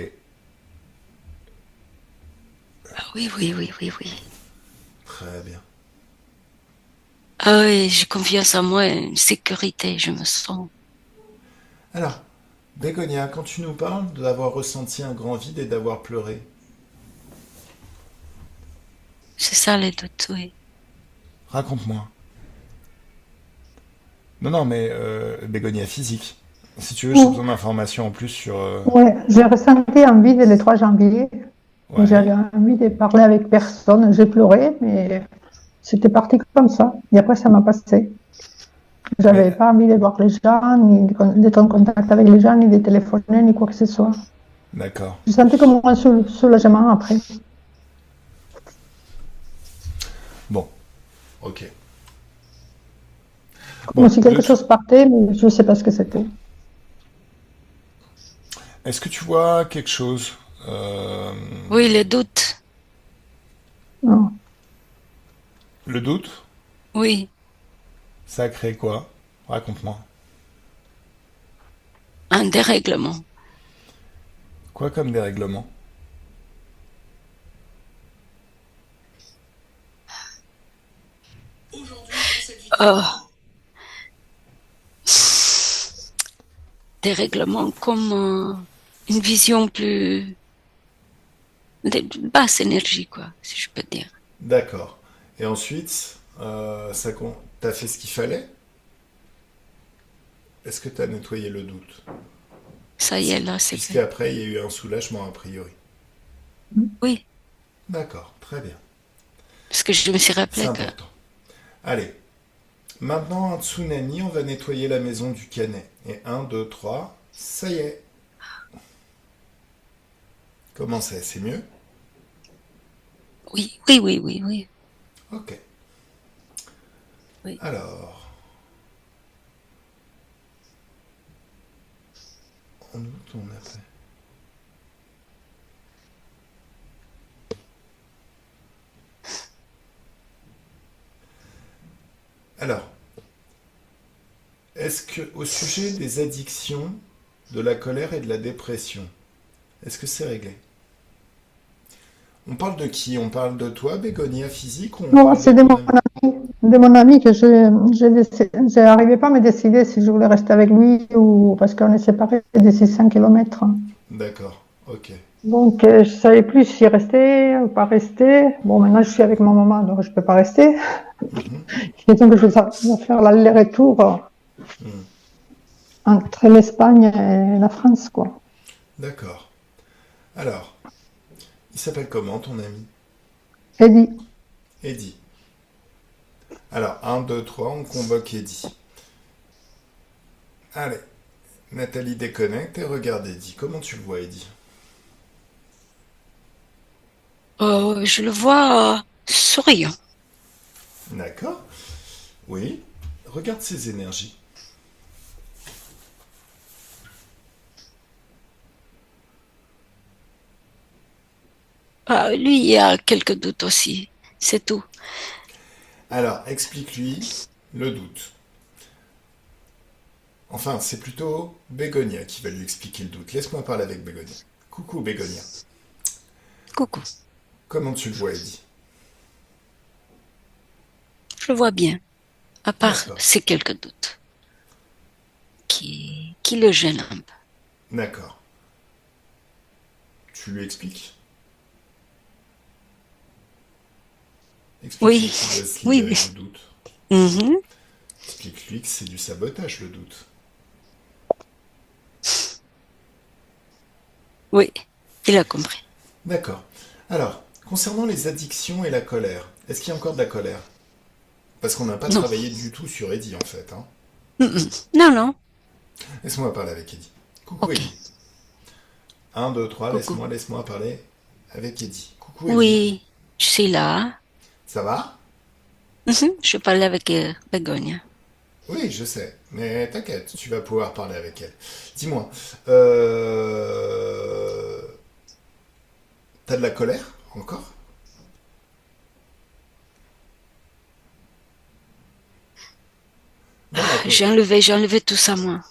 Ah oui, oui, oui, oui, oui. Très bien. Ah oui, j'ai confiance en moi, une sécurité, je me sens. Alors, Bégonia, quand tu nous parles d'avoir ressenti un grand vide et d'avoir pleuré, C'est ça les doutes, oui. raconte-moi. Non, non, mais Bégonia physique. Si tu veux, j'ai Ou- besoin d'informations en plus sur... Ouais, j'ai ressenti envie dès le 3 janvier. Ouais, J'avais envie de parler avec personne. J'ai pleuré, mais c'était parti comme ça. Et après, ça m'a passé. mais J'avais pas envie de voir les gens, ni d'être en contact avec les gens, ni de téléphoner, ni quoi que ce soit. d'accord. Je sentais comme un soulagement après. Bon, ok. Comme Bon, si quelque chose partait, mais je ne sais pas ce que c'était. est-ce que tu vois quelque chose euh, Oui, les doutes, Le doute, oui, ça a créé quoi? Raconte-moi. un dérèglement. Quoi comme dérèglement? Oh, dérèglement comme une vision plus de basse énergie, quoi, si je peux dire. D'accord. Et ensuite, t'as fait ce qu'il fallait? Est-ce que t'as nettoyé le doute? Ça y est, là, c'est fait. Puisqu'après, il y a eu un soulagement a priori. Oui, D'accord, très bien. parce que je me suis C'est rappelé que, important. Allez, maintenant un tsunami, on va nettoyer la maison du Canet. Et un, 2, 3, ça y est. Comment c'est mieux? oui, oui, oui, oui, oui, Ok. oui. Alors, en août, on a fait. Alors, est-ce que, au sujet des addictions, de la colère et de la dépression, est-ce que c'est réglé? On parle de qui? On parle de toi, Bégonia physique, ou on Non, parle de c'est ton ami? de mon ami que je n'arrivais pas à me décider si je voulais rester avec lui ou parce qu'on est séparés de 600 kilomètres. D'accord, ok. Donc, je ne savais plus si rester ou pas rester. Bon, maintenant, je suis avec ma maman, donc je ne peux pas rester. Mhm, Et donc, je dois faire l'aller-retour mhm. entre l'Espagne et la France, quoi. D'accord. Alors, il s'appelle comment ton ami? Eddie, Eddie. Alors, un, 2, 3, on convoque Eddie. Allez, Nathalie déconnecte et regarde Eddie. Comment tu le vois, Eddie? Je le vois souriant. D'accord. Oui. Regarde ses énergies. Ah, lui, il y a quelques doutes aussi, c'est tout. Alors, explique-lui le doute. Enfin, c'est plutôt Bégonia qui va lui expliquer le doute. Laisse-moi parler avec Bégonia. Coucou Bégonia. Coucou, Comment tu le vois, Eddie? je le vois bien, à part D'accord. ces quelques doutes qui le gênent un peu. D'accord. Tu lui expliques? Explique-lui Oui, qu'il doit se oui, libérer oui. du doute. Mhm. explique-lui que c'est du sabotage, le doute. Oui, il a compris. D'accord. Alors, concernant les addictions et la colère, est-ce qu'il y a encore de la colère? Parce qu'on n'a pas Non. travaillé du tout sur Eddie, en fait. Hein. Non, non. Laisse-moi parler avec Eddie. Coucou Ok. Eddie. Un, 2, 3. Coucou. Laisse-moi parler avec Eddie. Coucou Eddie. Oui, je suis là. Ça va? Je parlais avec Begonia. Oui, je sais. Mais t'inquiète, tu vas pouvoir parler avec elle. Dis-moi, t'as de la colère encore? Non, la colère. J'ai enlevé tout ça, moi,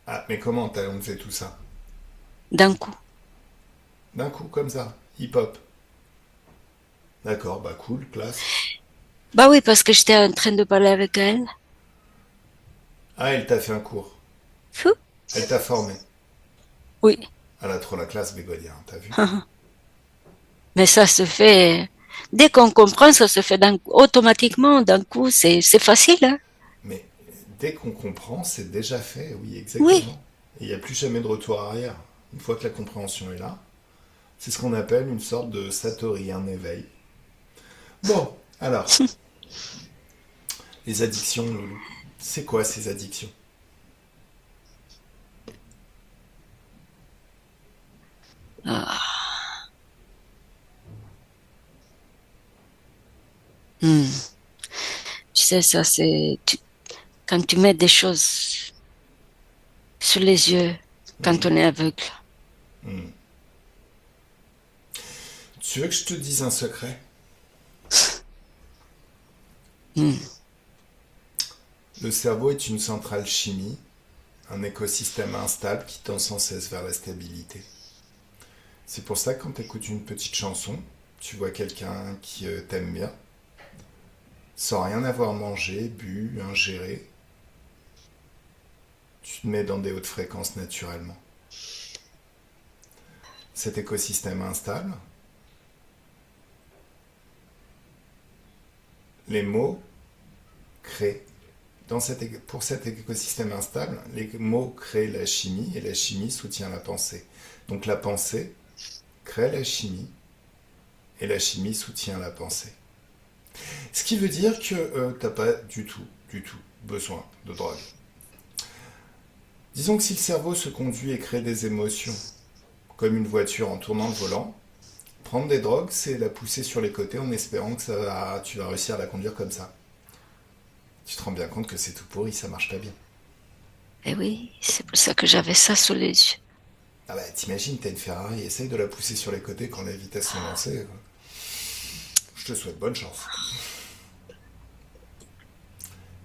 Ah, mais comment t'as on fait tout ça? d'un coup. D'un coup, comme ça. Hip-hop. D'accord, bah cool, classe. Bah oui, parce que j'étais en train de parler avec elle. Ah, elle t'a fait un cours. Fou. Elle t'a formé. Oui. Elle a trop la classe, Bégonia, hein, t'as vu? Mais ça se fait, dès qu'on comprend, ça se fait automatiquement, d'un coup, c'est facile, hein. Mais dès qu'on comprend, c'est déjà fait, oui, Oui. exactement. Et il n'y a plus jamais de retour arrière. Une fois que la compréhension est là, c'est ce qu'on appelle une sorte de satori, un éveil. Bon, alors, les addictions, Loulou. C'est quoi ces addictions? Ah. Hmm. Tu sais, ça, quand tu mets des choses sur les yeux, quand Mhm. on est aveugle. Mhm. Tu veux que je te dise un secret? Hmm. Le cerveau est une centrale chimie, un écosystème instable qui tend sans cesse vers la stabilité. C'est pour ça que quand tu écoutes une petite chanson, tu vois quelqu'un qui t'aime bien, sans rien avoir mangé, bu, ingéré, tu te mets dans des hautes fréquences naturellement. Cet écosystème instable, les mots créent. Pour cet écosystème instable, les mots créent la chimie et la chimie soutient la pensée. Donc la pensée crée la chimie et la chimie soutient la pensée. Ce qui veut dire que t'as pas du tout besoin de drogue. Disons que si le cerveau se conduit et crée des émotions, comme une voiture en tournant le volant, prendre des drogues, c'est la pousser sur les côtés en espérant que tu vas réussir à la conduire comme ça. Tu te rends bien compte que c'est tout pourri, ça marche pas bien. Et oui, c'est pour ça que j'avais ça sous les yeux. Ah bah t'imagines, t'as une Ferrari, essaye de la pousser sur les côtés quand les vitesses sont lancées. Je te souhaite bonne chance.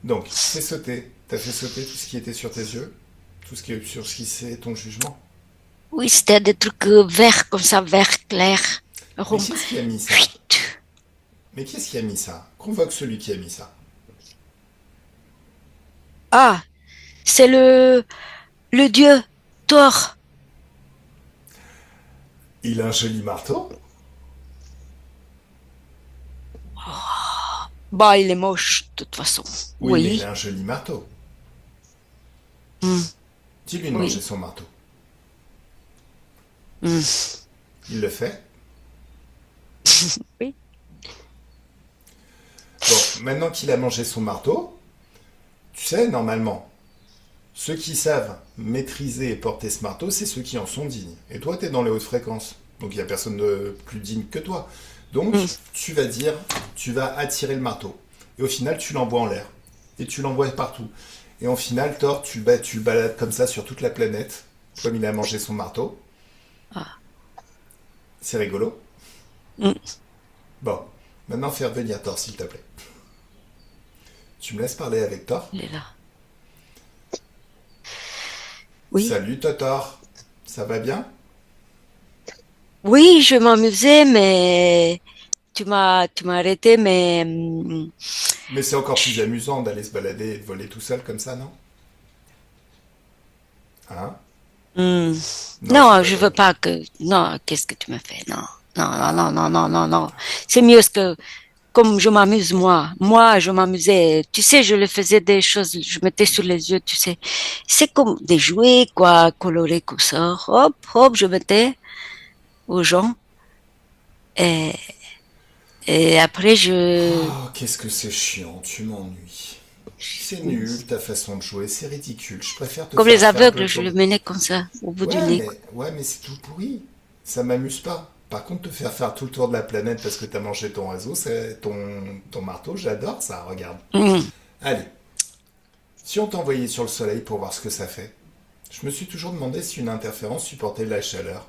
Donc, fais sauter. T'as fait sauter tout ce qui était sur tes yeux, tout ce qui est sur ce qui c'est ton jugement. Oui, c'était des trucs verts comme ça, vert clair, Mais rond. qui est-ce qui a mis ça? Mais qui est-ce qui a mis ça? Convoque celui qui a mis ça. Ah, c'est le dieu Thor. Il a un joli marteau. Bah, il est moche, de toute façon. Oui, mais il a Oui. un joli marteau. Hmm. Dis-lui de manger Oui. son marteau. Hmm. Il le fait. Oui. Bon, maintenant qu'il a mangé son marteau, tu sais, normalement, ceux qui savent maîtriser et porter ce marteau, c'est ceux qui en sont dignes. Et toi, tu es dans les hautes fréquences. Donc il n'y a personne de plus digne que toi. Donc Hmm. tu vas attirer le marteau. Et au final, tu l'envoies en l'air. Et tu l'envoies partout. Et au final, Thor, tu le balades comme ça sur toute la planète, comme il a mangé son marteau. Ah. C'est rigolo. Hmm. Bon, maintenant fais revenir Thor, s'il te plaît. Tu me laisses parler avec Thor? Il est là. Oui. Salut Totor, ça va bien? Oui, je m'amusais, mais tu m'as arrêté, mais Mais c'est encore plus je- amusant d'aller se balader et de voler tout seul comme ça, non? Hein? hmm. Non, c'est Non, pas je veux drôle. pas que, non, qu'est-ce que tu me fais? Non, non, non, non, non, non, non, non. C'est mieux ce que, comme je m'amuse moi. Moi, je m'amusais. Tu sais, je le faisais des choses, je mettais sur les yeux, tu sais. C'est comme des jouets, quoi, colorés comme ça. Hop, hop, je mettais aux gens. Et, et après, Oh, qu'est-ce que c'est chiant, tu m'ennuies. C'est nul ta façon de jouer, c'est ridicule. Je préfère te comme faire les faire un peu aveugles, le je tour le de... menais comme ça, au bout du nez, quoi. Ouais, mais c'est tout pourri. Ça m'amuse pas. Par contre, te faire faire tout le tour de la planète parce que t'as mangé ton oiseau, c'est ton marteau, j'adore ça, regarde. Hum. Allez, si on t'envoyait sur le soleil pour voir ce que ça fait, je me suis toujours demandé si une interférence supportait la chaleur.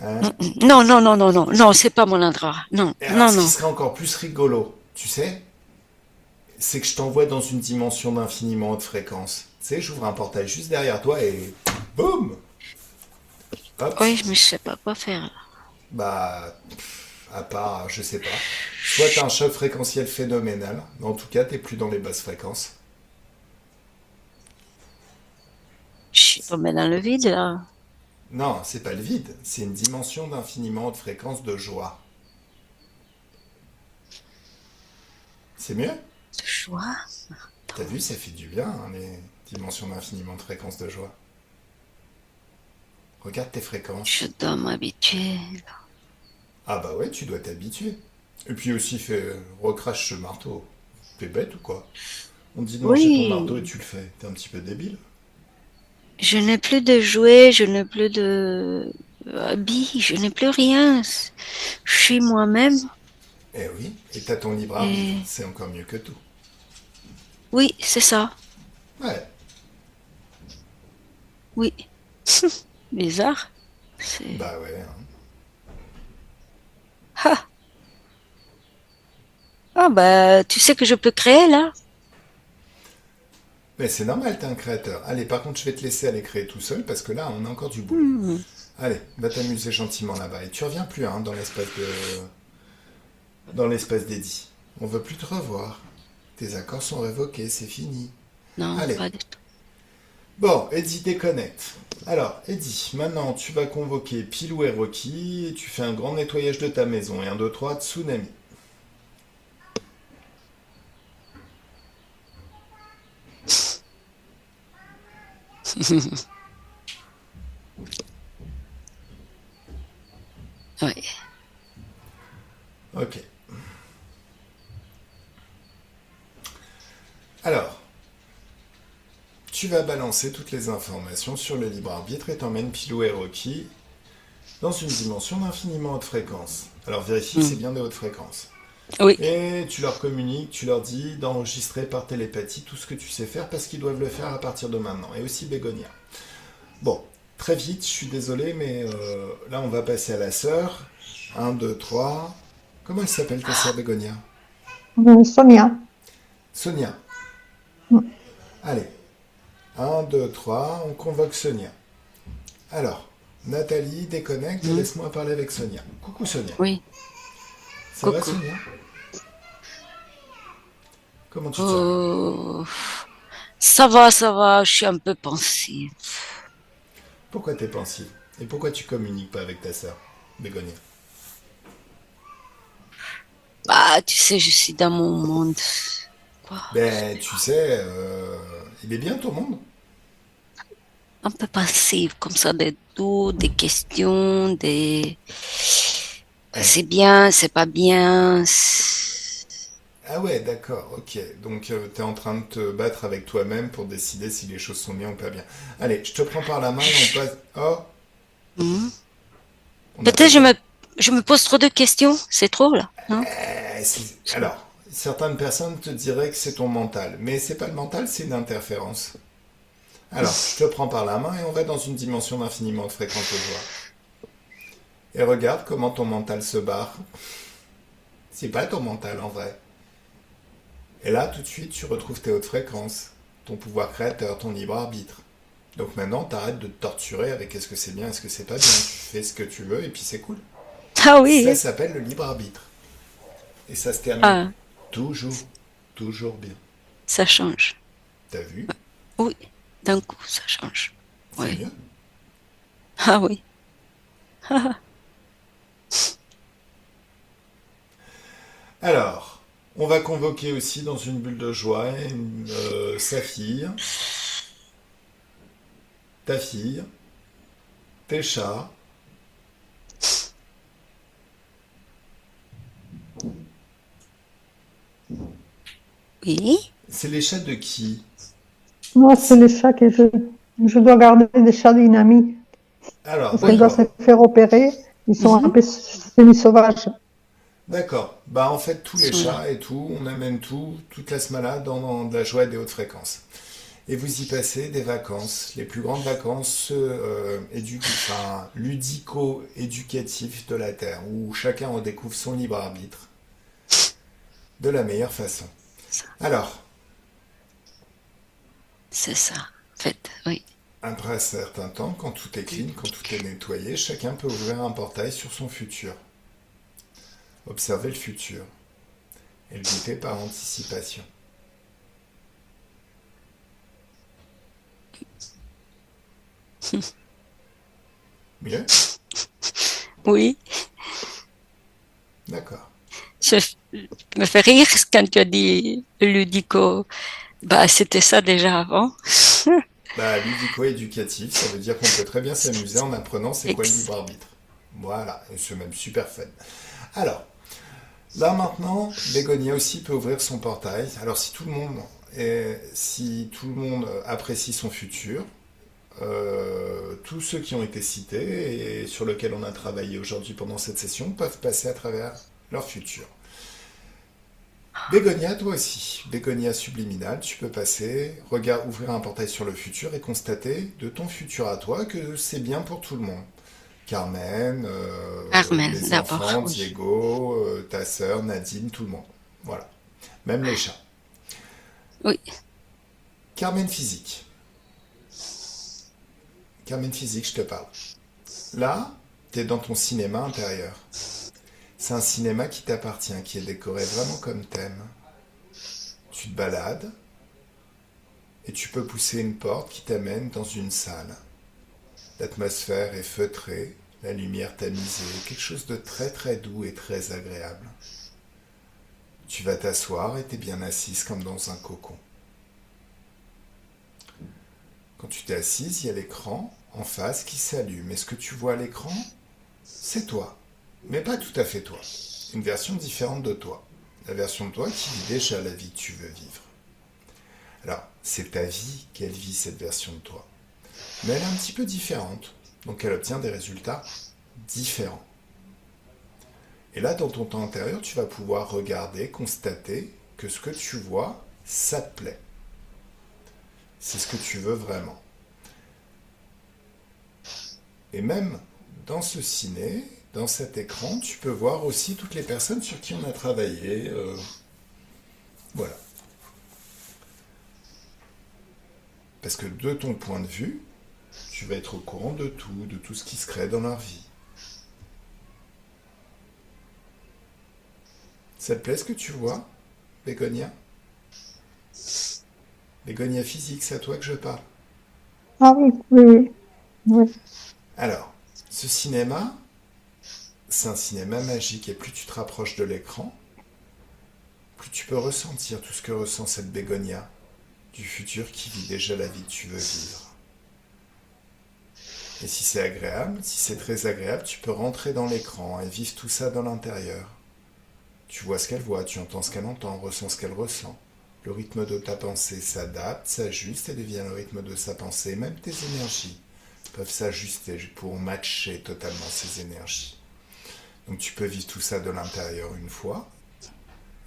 Hein? Non, non, non, non, non, non, c'est pas mon endroit. Non, Et alors, non, ce qui non. serait encore plus rigolo, tu sais, c'est que je t'envoie dans une dimension d'infiniment haute fréquence. Tu sais, j'ouvre un portail juste derrière toi et boum. Hop. Oui, mais je sais pas quoi faire. Bah, à part, je sais pas. Soit t'as un choc fréquentiel phénoménal, mais en tout cas, t'es plus dans les basses fréquences. Je suis tombée dans le vide, là. Non, c'est pas le vide, c'est une dimension d'infiniment haute fréquence de joie. C'est mieux? De joie. T'as vu, ça fait du bien, hein, les dimensions d'infiniment de fréquence de joie. Regarde tes fréquences. Je dois m'habituer. Ah bah ouais, tu dois t'habituer. Et puis aussi, recrache ce marteau. T'es bête ou quoi? On te dit de manger ton marteau et Oui, tu le fais. T'es un petit peu débile. je n'ai plus de jouets, je n'ai plus de habits, je n'ai plus rien. Je suis moi-même. Eh oui, et t'as ton libre arbitre. Et C'est encore mieux que tout. oui, c'est ça. Ouais, Oui. Bizarre. C'est... bah ouais, hein. Ah, ah bah, tu sais que je peux créer là? Mais c'est normal, t'es un créateur. Allez, par contre, je vais te laisser aller créer tout seul parce que là, on a encore du boulot. Hmm. Allez, va t'amuser gentiment là-bas. Et tu reviens plus, hein, dans l'espace dédié. On veut plus te revoir. Tes accords sont révoqués, c'est fini. Non, Allez. pas du tout. Bon, Eddie déconnecte. Alors, Eddie, maintenant tu vas convoquer Pilou et Rocky et tu fais un grand nettoyage de ta maison. Et un, 2, 3, tsunami. Ouais. Ok. Alors, tu vas balancer toutes les informations sur le libre arbitre et t'emmènes Pilou et Rocky dans une dimension d'infiniment haute fréquence. Alors vérifie que Hmm. c'est bien de haute fréquence. Oui. Et tu leur communiques, tu leur dis d'enregistrer par télépathie tout ce que tu sais faire parce qu'ils doivent le faire à partir de maintenant. Et aussi Bégonia. Bon, très vite, je suis désolé, mais là on va passer à la sœur. Un, 2, 3. Comment elle s'appelle ta sœur Bégonia? Sonia. Sonia. Mm. Allez. Un, 2, 3. On convoque Sonia. Alors, Nathalie, déconnecte et Hmm. laisse-moi parler avec Sonia. Coucou Sonia. Oui. Ça va Coucou. Sonia? Comment tu te sens? Oh, ça va, je suis un peu pensive. Pourquoi t'es pensive? Et pourquoi tu communiques pas avec ta sœur, Bégonia? Bah, tu sais, je suis dans mon monde. Quoi? Ben, tu sais, il est bien ton monde. Un peu passive, comme ça, des doutes, des questions, des... Eh. C'est bien, c'est pas bien. Ah ouais, d'accord, ok. Donc t'es en train de te battre avec toi-même pour décider si les choses sont bien ou pas bien. Allez, je te prends par la main et on passe... Oh, Hmm. on n'a pas Peut-être le temps. je me pose trop de questions, c'est trop là, non? Alors, certaines personnes te diraient que c'est ton mental, mais c'est pas le mental, c'est une interférence. Alors, je te prends par la main et on va dans une dimension d'infiniment de fréquence de joie. Et regarde comment ton mental se barre. C'est pas ton mental en vrai. Et là, tout de suite, tu retrouves tes hautes fréquences, ton pouvoir créateur, ton libre arbitre. Donc maintenant, t'arrêtes de te torturer avec est-ce que c'est bien, est-ce que c'est pas bien. Tu fais ce que tu veux et puis c'est cool. Ah Ça oui, s'appelle le libre arbitre. Et ça se termine ah, toujours, toujours bien. ça change. T'as vu? Oui, d'un coup, ça change. C'est Oui. mieux. Ah oui. Alors, on va convoquer aussi dans une bulle de joie sa fille, ta fille, tes chats. Oui. C'est les chats de qui? Moi, c'est les chats que je dois garder des chats d'une amie Alors, parce qu'elle doit se d'accord. faire opérer. Ils sont un Mhm. peu semi-sauvages. D'accord. Bah en fait tous les Cela. chats et tout, on amène tout, toute la smala dans de la joie et des hautes fréquences. Et vous y passez des vacances, les plus grandes vacances enfin, ludico-éducatives de la Terre, où chacun redécouvre son libre arbitre de la meilleure façon. Ça, Alors, c'est ça. En fait, oui. après un certain temps, quand tout est clean, quand tout est nettoyé, chacun peut ouvrir un portail sur son futur, observer le futur et le goûter par anticipation. Mieux? Oui. D'accord. Je me fais rire quand tu as dit ludico. Bah, c'était ça déjà avant. Bah, ludico-éducatif, ça veut dire qu'on peut très bien s'amuser en apprenant c'est quoi le Ex- libre arbitre. Voilà, et c'est même super fun. Alors, là maintenant, Bégonia aussi peut ouvrir son portail. Alors si tout le monde apprécie son futur, tous ceux qui ont été cités et sur lesquels on a travaillé aujourd'hui pendant cette session peuvent passer à travers leur futur. Bégonia, toi aussi. Bégonia subliminale, tu peux passer, ouvrir un portail sur le futur et constater de ton futur à toi que c'est bien pour tout le monde. Carmen, Carmen, les d'abord, enfants, oui. Diego, ta sœur, Nadine, tout le monde. Voilà. Même les chats. Oui. Carmen physique. Carmen physique, je te parle. Là, t'es dans ton cinéma intérieur. C'est un cinéma qui t'appartient, qui est décoré vraiment comme thème. Tu te balades et tu peux pousser une porte qui t'amène dans une salle. L'atmosphère est feutrée, la lumière tamisée, quelque chose de très très doux et très agréable. Tu vas t'asseoir et t'es bien assise comme dans un cocon. Quand tu t'es assise, il y a l'écran en face qui s'allume. Et ce que tu vois à l'écran, c'est toi. Mais pas tout à fait toi. Une version différente de toi. La version de toi qui vit déjà la vie que tu veux vivre. Alors, c'est ta vie qu'elle vit cette version de toi. Mais elle est un petit peu différente. Donc elle obtient des résultats différents. Et là, dans ton temps intérieur, tu vas pouvoir regarder, constater que ce que tu vois, ça te plaît. C'est ce que tu veux vraiment. Et même dans ce ciné, dans cet écran, tu peux voir aussi toutes les personnes sur qui on a travaillé. Voilà. Parce que de ton point de vue, tu vas être au courant de tout ce qui se crée dans leur vie. Ça te plaît ce que tu vois, Bégonia? Bégonia physique, c'est à toi que je parle. Ah oui, oui, oui. Oui. Alors, ce cinéma, c'est un cinéma magique et plus tu te rapproches de l'écran, plus tu peux ressentir tout ce que ressent cette bégonia du futur qui vit déjà la vie que tu veux vivre. Et si c'est agréable, si c'est très agréable, tu peux rentrer dans l'écran et vivre tout ça dans l'intérieur. Tu vois ce qu'elle voit, tu entends ce qu'elle entend, ressens ce qu'elle ressent. Le rythme de ta pensée s'adapte, s'ajuste et devient le rythme de sa pensée. Même tes énergies peuvent s'ajuster pour matcher totalement ces énergies. Donc tu peux vivre tout ça de l'intérieur une fois.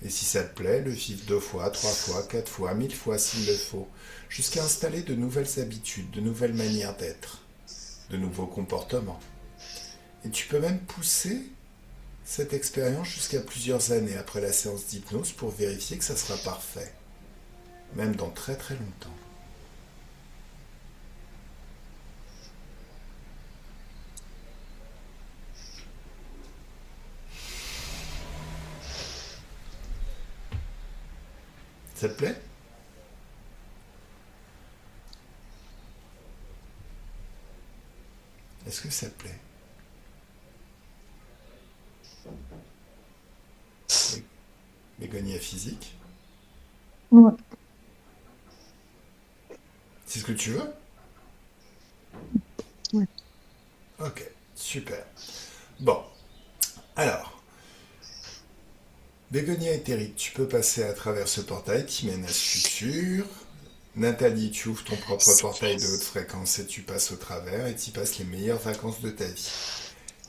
Et si ça te plaît, le vivre 2 fois, 3 fois, 4 fois, 1000 fois s'il le faut, jusqu'à installer de nouvelles habitudes, de nouvelles manières d'être, de nouveaux comportements. Et tu peux même pousser cette expérience jusqu'à plusieurs années après la séance d'hypnose pour vérifier que ça sera parfait, même dans très très longtemps. Ça te plaît? Est-ce que ça te plaît? Bégonia physique. Ouais. C'est ce que tu veux? Ouais. Ok, super. Bon, alors, Bégonia éthérique, tu peux passer à travers ce portail qui mène à ce futur. Nathalie, tu ouvres ton propre portail de haute fréquence et tu passes au travers et tu passes les meilleures vacances de ta vie.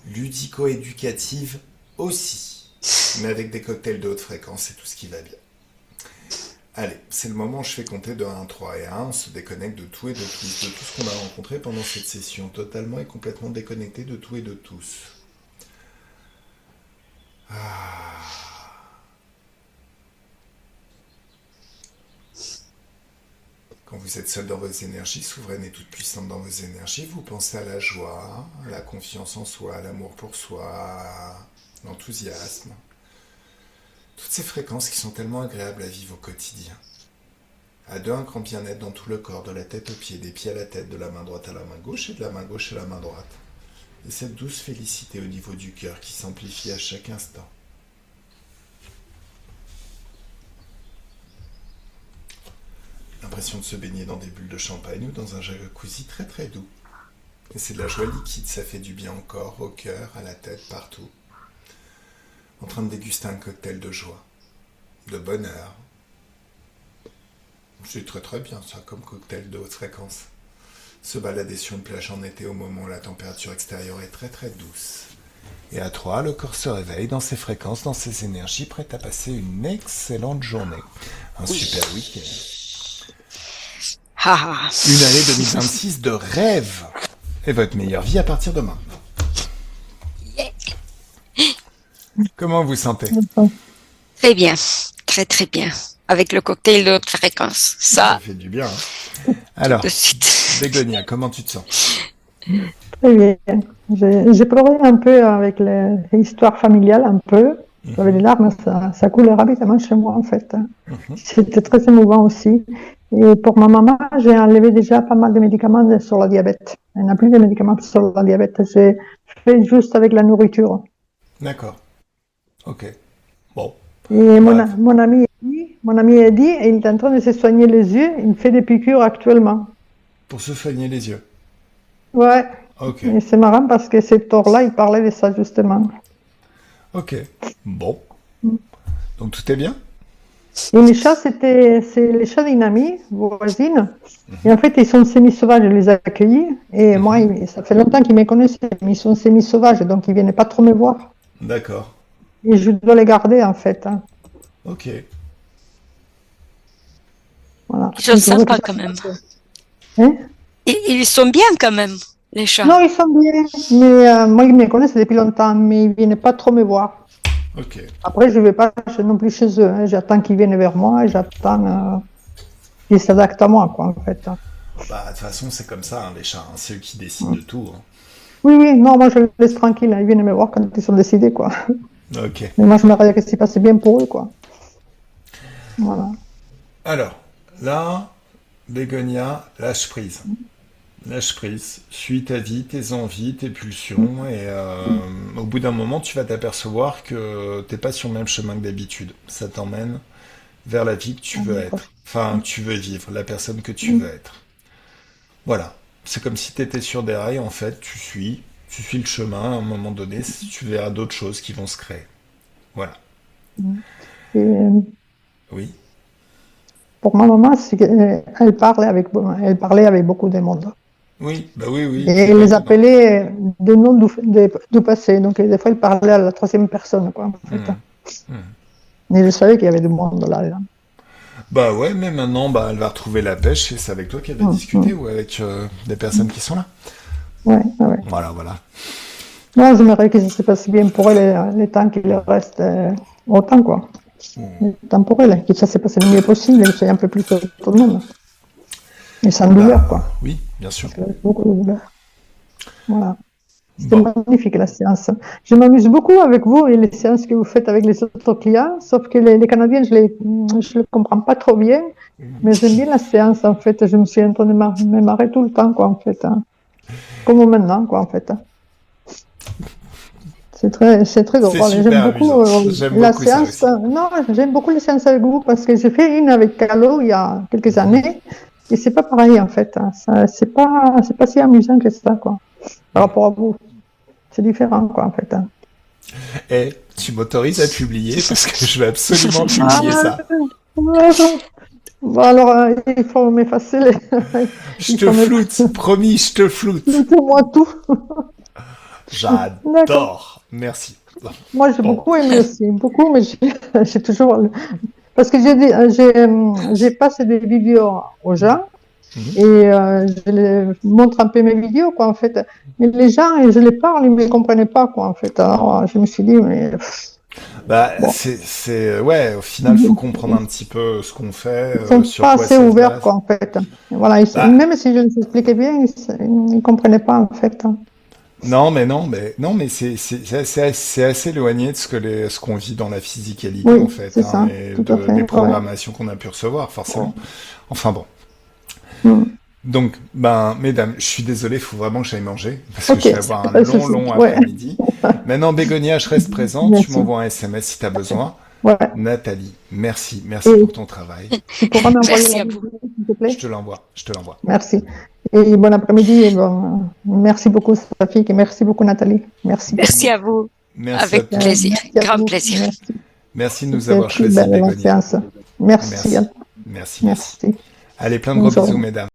Ludico-éducative aussi, mais avec des cocktails de haute fréquence et tout ce qui va bien. Allez, c'est le moment où je fais compter de 1 à 3 et 1, on se déconnecte de tout et de tous, de tout ce qu'on a rencontré pendant cette session, totalement et complètement déconnecté de tout et de tous. Quand vous êtes seul dans vos énergies, souveraine et toute puissante dans vos énergies, vous pensez à la joie, à la confiance en soi, à l'amour pour soi, à l'enthousiasme. Toutes ces fréquences qui sont tellement agréables à vivre au quotidien. À deux, un grand bien-être dans tout le corps, de la tête aux pieds, des pieds à la tête, de la main droite à la main gauche et de la main gauche à la main droite. Et cette douce félicité au niveau du cœur qui s'amplifie à chaque instant. L'impression de se baigner dans des bulles de champagne ou dans un jacuzzi très très doux. Et c'est de la joie liquide, ça fait du bien au corps, au cœur, à la tête, partout. En train de déguster un cocktail de joie, de bonheur. C'est très très bien ça comme cocktail de haute fréquence. Se balader sur une plage en été au moment où la température extérieure est très très douce. Et à 3, le corps se réveille dans ses fréquences, dans ses énergies, prêt à passer une excellente journée. Un super week-end. Une année 2026 de rêve. Et votre meilleure vie à partir de maintenant. Comment vous sentez? Très bien, très très bien. Avec le cocktail de haute fréquence. Ça fait du bien. Hein. Alors, de suite. Bégonia, comment tu te sens? Très bien. J'ai pleuré un peu avec l'histoire familiale, un peu. J'avais les larmes, ça coulait rapidement chez moi en fait. C'était très émouvant aussi. Et pour ma maman, j'ai enlevé déjà pas mal de médicaments sur la diabète. Elle n'a plus de médicaments sur la diabète. J'ai fait juste avec la nourriture. D'accord. Ok. Bon. Et mon ami Eddie, il est en train de se soigner les yeux. Il fait des piqûres actuellement. Pour se soigner les yeux? Ouais. Ok. Et c'est marrant parce que cet or-là, il parlait de ça justement. Ok. Bon. Donc tout est bien? Et les chats, c'est les chats d'une amie voisine. Et en fait, ils sont semi-sauvages, je les ai accueillis. Et moi, ça fait longtemps qu'ils me connaissent, mais ils sont semi-sauvages, donc ils ne viennent pas trop me voir. D'accord. Et je dois les garder, en fait. Hein. Ok. Voilà. Ils sont sympas quand même. Hein? Ils sont bien quand même, les chats. Non, ils sont bien. Mais moi, ils me connaissent depuis longtemps, mais ils ne viennent pas trop me voir. Ok. Après, je ne vais pas non plus chez eux. Hein. J'attends qu'ils viennent vers moi et j'attends qu'ils s'adaptent à moi, quoi, en fait. Bah, de toute façon, c'est comme ça, hein, les chats. Hein. C'est eux qui décident de tout. Hein. Oui, non, moi, je les laisse tranquilles. Hein. Ils viennent me voir quand ils sont décidés, quoi. Ok. Mais moi, je me rappelle que c'est passé bien pour eux, quoi. Voilà. Alors, là, Bégonia, lâche prise. Lâche prise, suis ta vie, tes envies, tes pulsions, et au bout d'un moment, tu vas t'apercevoir que t'es pas sur le même chemin que d'habitude. Ça t'emmène vers la vie que tu veux être, enfin, que tu veux vivre, la personne que tu veux être. Voilà. C'est comme si tu étais sur des rails, en fait, tu suis le chemin, à un moment donné, tu verras d'autres choses qui vont se créer. Voilà. Et, Oui. pour ma maman, elle parlait avec beaucoup de monde. Oui, bah oui. Et elle les appelait des noms du passé. Donc, des fois, elle parlait à la troisième personne, quoi, en fait. Mais je savais qu'il y avait du monde là. Bah ouais, mais maintenant, bah, elle va retrouver la pêche et c'est avec toi qu'elle va discuter ou avec des personnes qui sont là. Ouais. Voilà. Non, j'aimerais que ça se passe bien pour elle les temps qu'il reste autant, quoi. Le temps pour elle, que ça se passe le mieux possible et que c'est un peu plus pour tout le monde. Et sans douleur, quoi. Oui, bien sûr. Beaucoup de douleur. Voilà. C'était magnifique la séance. Je m'amuse beaucoup avec vous et les séances que vous faites avec les autres clients, sauf que les Canadiens, je ne les comprends pas trop bien, mais j'aime bien la séance en fait. Je me suis en train de me marrer tout le temps, quoi, en fait. Hein. Comme maintenant, quoi, en fait. C'est très C'est drôle. super J'aime beaucoup amusant. J'aime la beaucoup ça séance. aussi. Non, j'aime beaucoup les séances avec vous parce que j'ai fait une avec Calo il y a quelques années et c'est pas pareil en fait, hein. C'est pas si amusant que ça, quoi. Par rapport à vous, c'est différent, quoi, en fait, hein. Et tu m'autorises à publier parce que je vais absolument Ah, publier ça. bon, alors, il faut m'effacer les... Je il te faut floute, promis, je te floute. Mettez-moi tout. D'accord. J'adore. Merci. Moi, j'ai Bon. beaucoup aimé aussi, beaucoup, mais j'ai toujours... Parce que j'ai passé des vidéos aux gens et je les montre un peu mes vidéos, quoi, en fait. Mais les gens, je les parle, ils ne me comprenaient pas, quoi, en fait. Alors, je me suis dit, mais... Bah, Bon, ouais, au final, faut comprendre un petit peu ce qu'on fait, ils ne sont sur pas quoi assez ça se ouverts, base. quoi, en fait. Voilà, Bah, même si je les expliquais bien, ils ne comprenaient pas, en fait. non, mais c'est assez éloigné de ce qu'on vit dans la physicalité, en Oui, fait, c'est hein, ça, et tout à fait, des ouais. programmations qu'on a pu recevoir, Ouais. forcément. Enfin bon. Mm. Donc, ben, mesdames, je suis désolé, il faut vraiment que j'aille manger, parce que Ok, je vais avoir un pas de long, souci. long Ouais, après-midi. Maintenant, Bégonia, je reste présente, tu merci. m'envoies un SMS si tu as besoin. Ouais. Nathalie, merci pour Et ton travail. tu pourras m'envoyer Merci la à vous. vidéo, s'il te Je plaît? te l'envoie, je te l'envoie. Merci. Et bon après-midi. Et bon, merci beaucoup, Sophie, et merci beaucoup, Nathalie. Merci. Merci à vous. Merci à Avec tous. plaisir. Merci à Grand vous. plaisir. Merci. Merci de nous C'était avoir très choisi, belle la Bégonia. séance. Merci. Merci, merci. Merci. Allez, plein de gros Bonjour. bisous, mesdames.